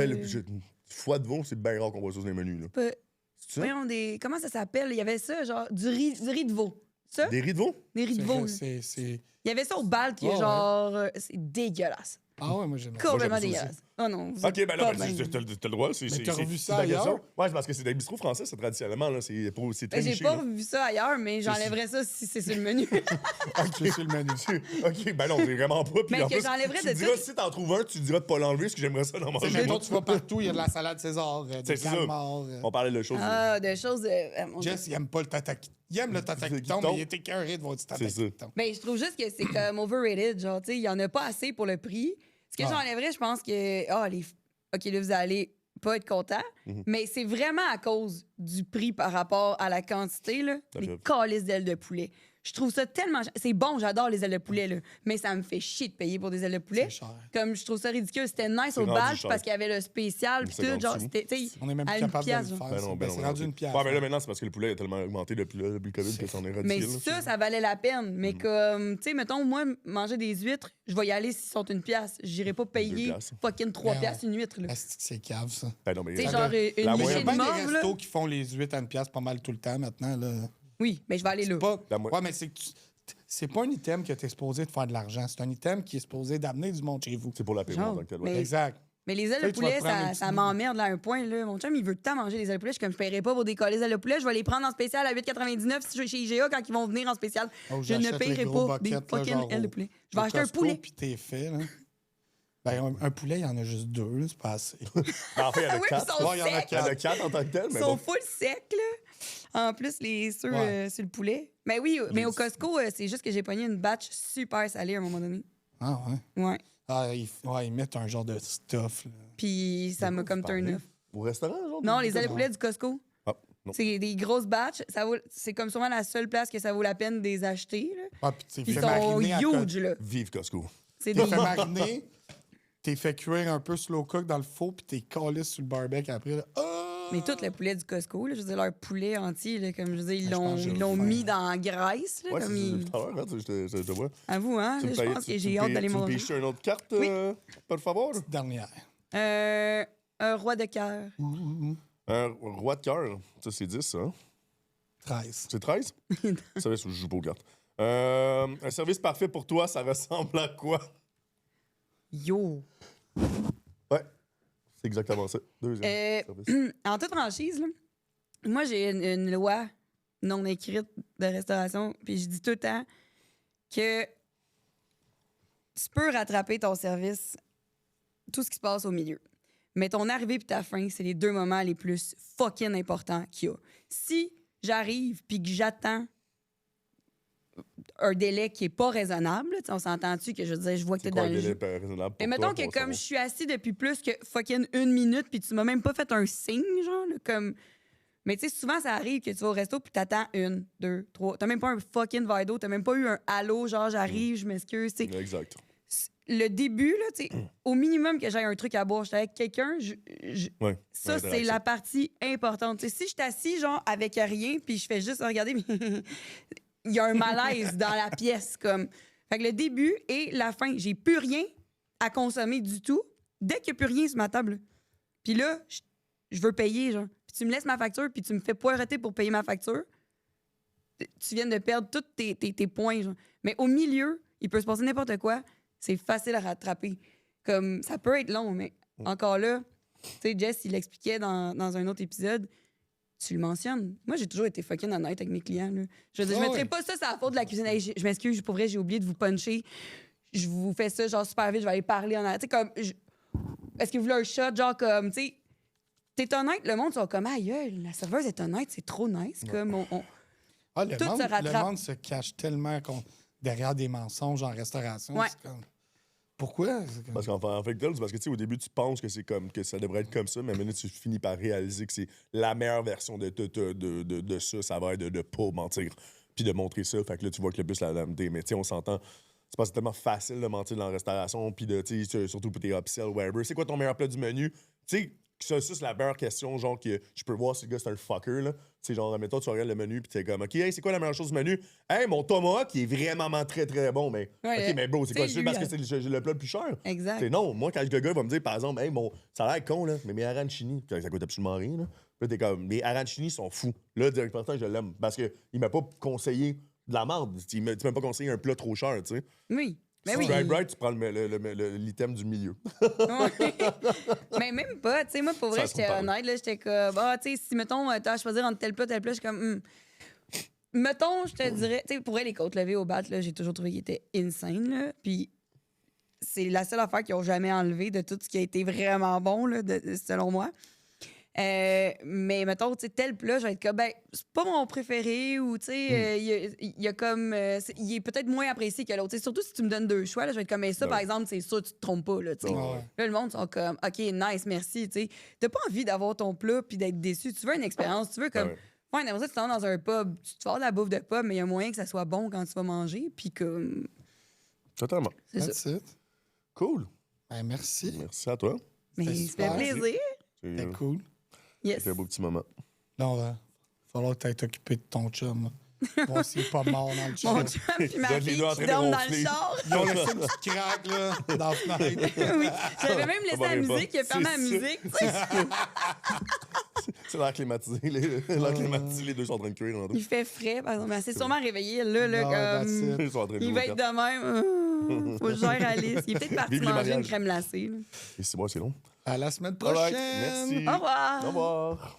Foie de veau, c'est bien rare qu'on voit ça dans les menus. Là. pas- C'est ça? Voyons, comment ça s'appelle? Il y avait ça, genre, du riz de veau. Ça? Des riz de veau? Des riz de veau. là. C'est. Il y avait ça au bal, qui est Ouais, genre... c'est dégueulasse. Ah ouais, moi j'aime ça. Complètement j'aime ça dégueulasse. Oh non, vous Ok, êtes ben pas là, ben, bien. t'as le droit. C'est, Mais c'est, t'as c'est- revu c'est ça ta question. ailleurs? Ouais, c'est parce que c'est des bistrots français, c'est traditionnellement, là. C'est très Ben, j'ai niché. pas là. revu ça ailleurs, mais j'enlèverais ça si c'est sur le menu. Ok, sur le menu. Ok, ben non, c'est vraiment pas. Puis Mais en que plus, j'enlèverais tu de diras, tout. si t'en trouves un, tu diras de pas l'enlever, parce que j'aimerais ça dans Tu sais, manger. mettons, tu vas partout, il y a de la salade César, des C'est ça. calmars. On parlait de choses. Ah, de choses... mon Dieu. Jess, il aime pas le tataki. Il aime le tataki Qui thon, tombe. mais il est écœuré de voir du tataki C'est ça. thon. Ben, je trouve juste que c'est comme overrated. Genre, tu sais, il y en a pas assez pour le prix. Ce que Ah. j'enlèverais, je pense que... Ah, OK, là, vous allez pas être content, mais c'est vraiment à cause du prix par rapport à la quantité, là. Les D'accord. calices d'ailes de poulet. Je trouve ça tellement... C'est bon, j'adore les ailes de poulet, là. Mais ça me fait chier de payer pour des ailes de poulet. C'est cher. Comme je trouve ça ridicule. C'était nice C'est au rendu bal cher. parce qu'il y avait le spécial pis 50 tout. Genre, sous. c'était... tu sais, On est même à plus une capable pièce, de le genre. faire. Ben non, ça. ben Ben, non, c'est rendu ok. une pièce. Ouais, mais là, maintenant, c'est parce que le poulet a tellement augmenté depuis le COVID que c'en est Mais éradiqué. là. ça valait la peine. Mais comme, tu sais, mettons, moi, manger des huîtres, je vais y aller s'ils sont une pièce. J'irai pas payer piastres. fucking 3 Mais piastres une huître, là. Asti que c'est cave, ça. Ben non, mais. Tu sais, Ça genre doit- une la Il y a moyenne- lichée de bien mort, des là. restos qui font les huîtres à une pièce pas mal tout le temps maintenant. Là. Oui, mais je vais aller là. Pas... La mo- Ouais, mais c'est que c'est pas un item que tu es supposé de faire de l'argent. C'est un item qui est supposé d'amener du monde chez vous. C'est pour l'apéro Genre, en tant que tel. mais- ouais. Exact. Mais les ailes Tu sais, de tu vas poulet, te prendre un ça, petit ça bout. m'emmerde là, à un point. Là. Mon chum, il veut tout le temps manger des ailes de poulet. Je suis comme, je paierai pas pour des collés ailes de poulet. Je vais les prendre en spécial à 8,99 si je vais chez IGA quand ils vont venir en spécial. Oh, je ne j'achète les paierai gros pas des buckets, là, fucking genre ailes de au- poulet. Je vais au acheter un Costco, poulet. Puis t'es fait, là. Ben, un poulet, il y en a juste deux, là, c'est pas assez. Ben, en fait, il y en Ah a oui, quatre. ils sont Ouais, il y en a secs. Il y en a quatre en tant que tel, Ils mais sont bon. full secs, là. En plus, sur Ouais. le poulet. Mais oui, mais au Costco, c'est juste que j'ai pogné une batch super salée à un moment donné. Ah, ouais. Ouais. Ah, ils mettent un genre de stuff, là. Puis ça m'a comme turn off. Au restaurant, genre? Non, les ailes de poulet du Costco. Ah, non. C'est des grosses batches. C'est comme sûrement la seule place que ça vaut la peine de les acheter. Là. Ah, puis tu Puis fais ils sont mariner à huge, là. Vive Costco. C'est T'es des... fait mariner, t'es fait cuire un peu slow cook dans le four, puis t'es collé sur le barbecue après. Là. Ah! Mais tout le poulet du Costco, là, je veux dire, leur poulet entier, là, comme je veux dire, ils Ah, je pense l'ont que je vais ils le l'ont faire. mis dans la graisse. Là, Ouais, comme c'est ils... tout à l'heure, hein, je te vois. À vous, hein? Tu là, me je payes- pense tu- que tu j'ai me hâte payes- d'aller Tu me manger. payes une autre carte, Oui. par favor? Dernière. Un roi de cœur. Un roi de cœur. Ça, c'est 10, ça. Hein? 13. C'est 13? Ça va, je joue pas aux cartes. Un service parfait pour toi, ça ressemble à quoi? Yo! Ouais, c'est exactement ça. Deuxième service. En toute franchise, là, moi, j'ai une loi non écrite de restauration, puis je dis tout le temps que tu peux rattraper ton service, tout ce qui se passe au milieu. Mais ton arrivée puis ta fin, c'est les 2 moments les plus fucking importants qu'il y a. Si j'arrive puis que j'attends un délai qui est pas raisonnable, on s'entend-tu que je veux dire, je vois que t'es dans le jeu. Raisonnable Mais pour mettons toi, que comme je suis assis depuis plus que fucking 1 minute puis tu m'as même pas fait un signe, genre, là, comme... Mais tu sais, souvent, ça arrive que tu vas au resto puis t'attends 1, 2, 3. T'as même pas un fucking verre d'eau, t'as même pas eu un allô, genre, j'arrive, je m'excuse, tu sais. Exact. Le début, là, tu sais, au minimum que j'aie un truc à boire, j'étais avec quelqu'un, Ouais. ça, c'est la partie importante. T'sais, si je suis assis, genre, avec rien, puis je fais juste regarder, il y a un malaise dans la pièce, comme. Fait que le début et la fin, j'ai plus rien à consommer du tout. Dès qu'il n'y a plus rien sur ma table, puis là, je veux payer, genre. Puis tu me laisses ma facture, puis tu me fais poireter pour payer ma facture. Tu viens de perdre tous tes points, genre. Mais au milieu, il peut se passer n'importe quoi. C'est facile à rattraper. Comme, ça peut être long, mais encore là, tu sais, Jess, il l'expliquait dans un autre épisode, tu le mentionnes. Moi, j'ai toujours été fucking honnête avec mes clients. Là. Je veux dire, je mettrais pas ça, c'est la faute de la cuisine. Hey, je m'excuse, pour vrai, j'ai oublié de vous puncher. Je vous fais ça, genre, super vite, je vais aller parler en arrière. Tu sais, comme, est-ce que vous voulez un shot, genre, comme, tu sais, t'es honnête, le monde sont comme, aïe, la serveuse est honnête, c'est trop nice. Comme, le monde se cache tellement derrière des mensonges en restauration. Ouais. C'est comme... Pourquoi? Parce qu'en fait, c'est parce que tu sais, au début, tu penses que c'est comme que ça devrait être comme ça, mais maintenant, tu finis par réaliser que c'est la meilleure version de ça. Ça va être de pas mentir, puis de montrer ça. Fait que là, tu vois que le plus la lame. Mais tu sais, on s'entend. C'est pas tellement facile de mentir dans la restauration, puis de, tu sais, surtout pour tes upsells, whatever. C'est quoi ton meilleur plat du menu? Tu sais, ça, c'est la meilleure question, genre, que je peux voir si le gars, c'est un fucker, là. Tu sais, genre, mettons, tu regardes le menu, puis t'es comme, OK, hey, c'est quoi la meilleure chose du menu? Hey, mon tomahawk, qui est vraiment très, très bon, mais... Ouais, OK, mais bro, c'est quoi? lui, C'est parce que c'est le plat le plus cher? Exact. T'sais, non, moi, quand le gars va me dire, par exemple, hey, ça a l'air con, là, mais mes arancini, ça coûte absolument rien, là. Là, t'es comme, mes arancini sont fous. Là, directement, je l'aime, parce qu'il m'a pas conseillé de la merde. Tu m'as pas conseillé un plat trop cher, tu sais. Oui. Mais Si oui. tu veux être bright, tu prends l'item du milieu. Ouais. Mais même pas, tu sais, moi, pour vrai, Ça se j'étais compare. honnête, là, j'étais comme, tu sais, si, mettons, t'as à choisir entre tel plat, je suis comme, mettons, je te dirais, tu sais, pour vrai, les côtes levées au bat, là, j'ai toujours trouvé qu'ils étaient insane, là, puis c'est la seule affaire qu'ils ont jamais enlevé de tout ce qui a été vraiment bon, là, selon moi. Mais mettons, tu sais, tel plat, je vais être comme, ben, c'est pas mon préféré ou, tu sais, il y a comme. Il est peut-être moins apprécié que l'autre. Tu sais, surtout si tu me donnes 2 choix, là, je vais être comme, mais ça, par exemple, c'est sûr, tu te trompes pas, là, tu sais. Ouais. Là, le monde sont comme, OK, nice, merci, tu sais. T'as pas envie d'avoir ton plat puis d'être déçu. Tu veux une expérience, tu veux comme. Ouais, après ça, tu t'en vas dans un pub, tu te fais de la bouffe de pub, mais il y a moyen que ça soit bon quand tu vas manger, puis comme. Totalement. C'est ça. That's it. Cool. Ben, merci. Merci à toi. Mais C'était ça fait super. plaisir. C'était cool. Yes. C'était un beau petit moment. Là, il va falloir que tu ailles t'occuper de ton chum. Là. Voir s'il est pas mort dans le char. Mon chum puis ma Donne les fille deux en qui train de dorment dans le ronfler. char. Ils ont laissé une petite craque là, dans la fenêtre. Oui, j'avais même laissé Ça la va pas. musique, il a fermé la C'est ça. musique. tu sais. C'est l'air climatisé. L'air climatisé, les deux sont en train de cuire. Il fait frais, par exemple. Elle s'est sûrement réveillée, là, Non, that's comme... it. Ils sont en train de Il va être de même. Faut que je gère Alice. Il est peut-être parti Vive les manger une mariages. crème glacée. là. Et c'est moi, c'est long. À la semaine All prochaine. right. Merci. Au revoir. Au revoir.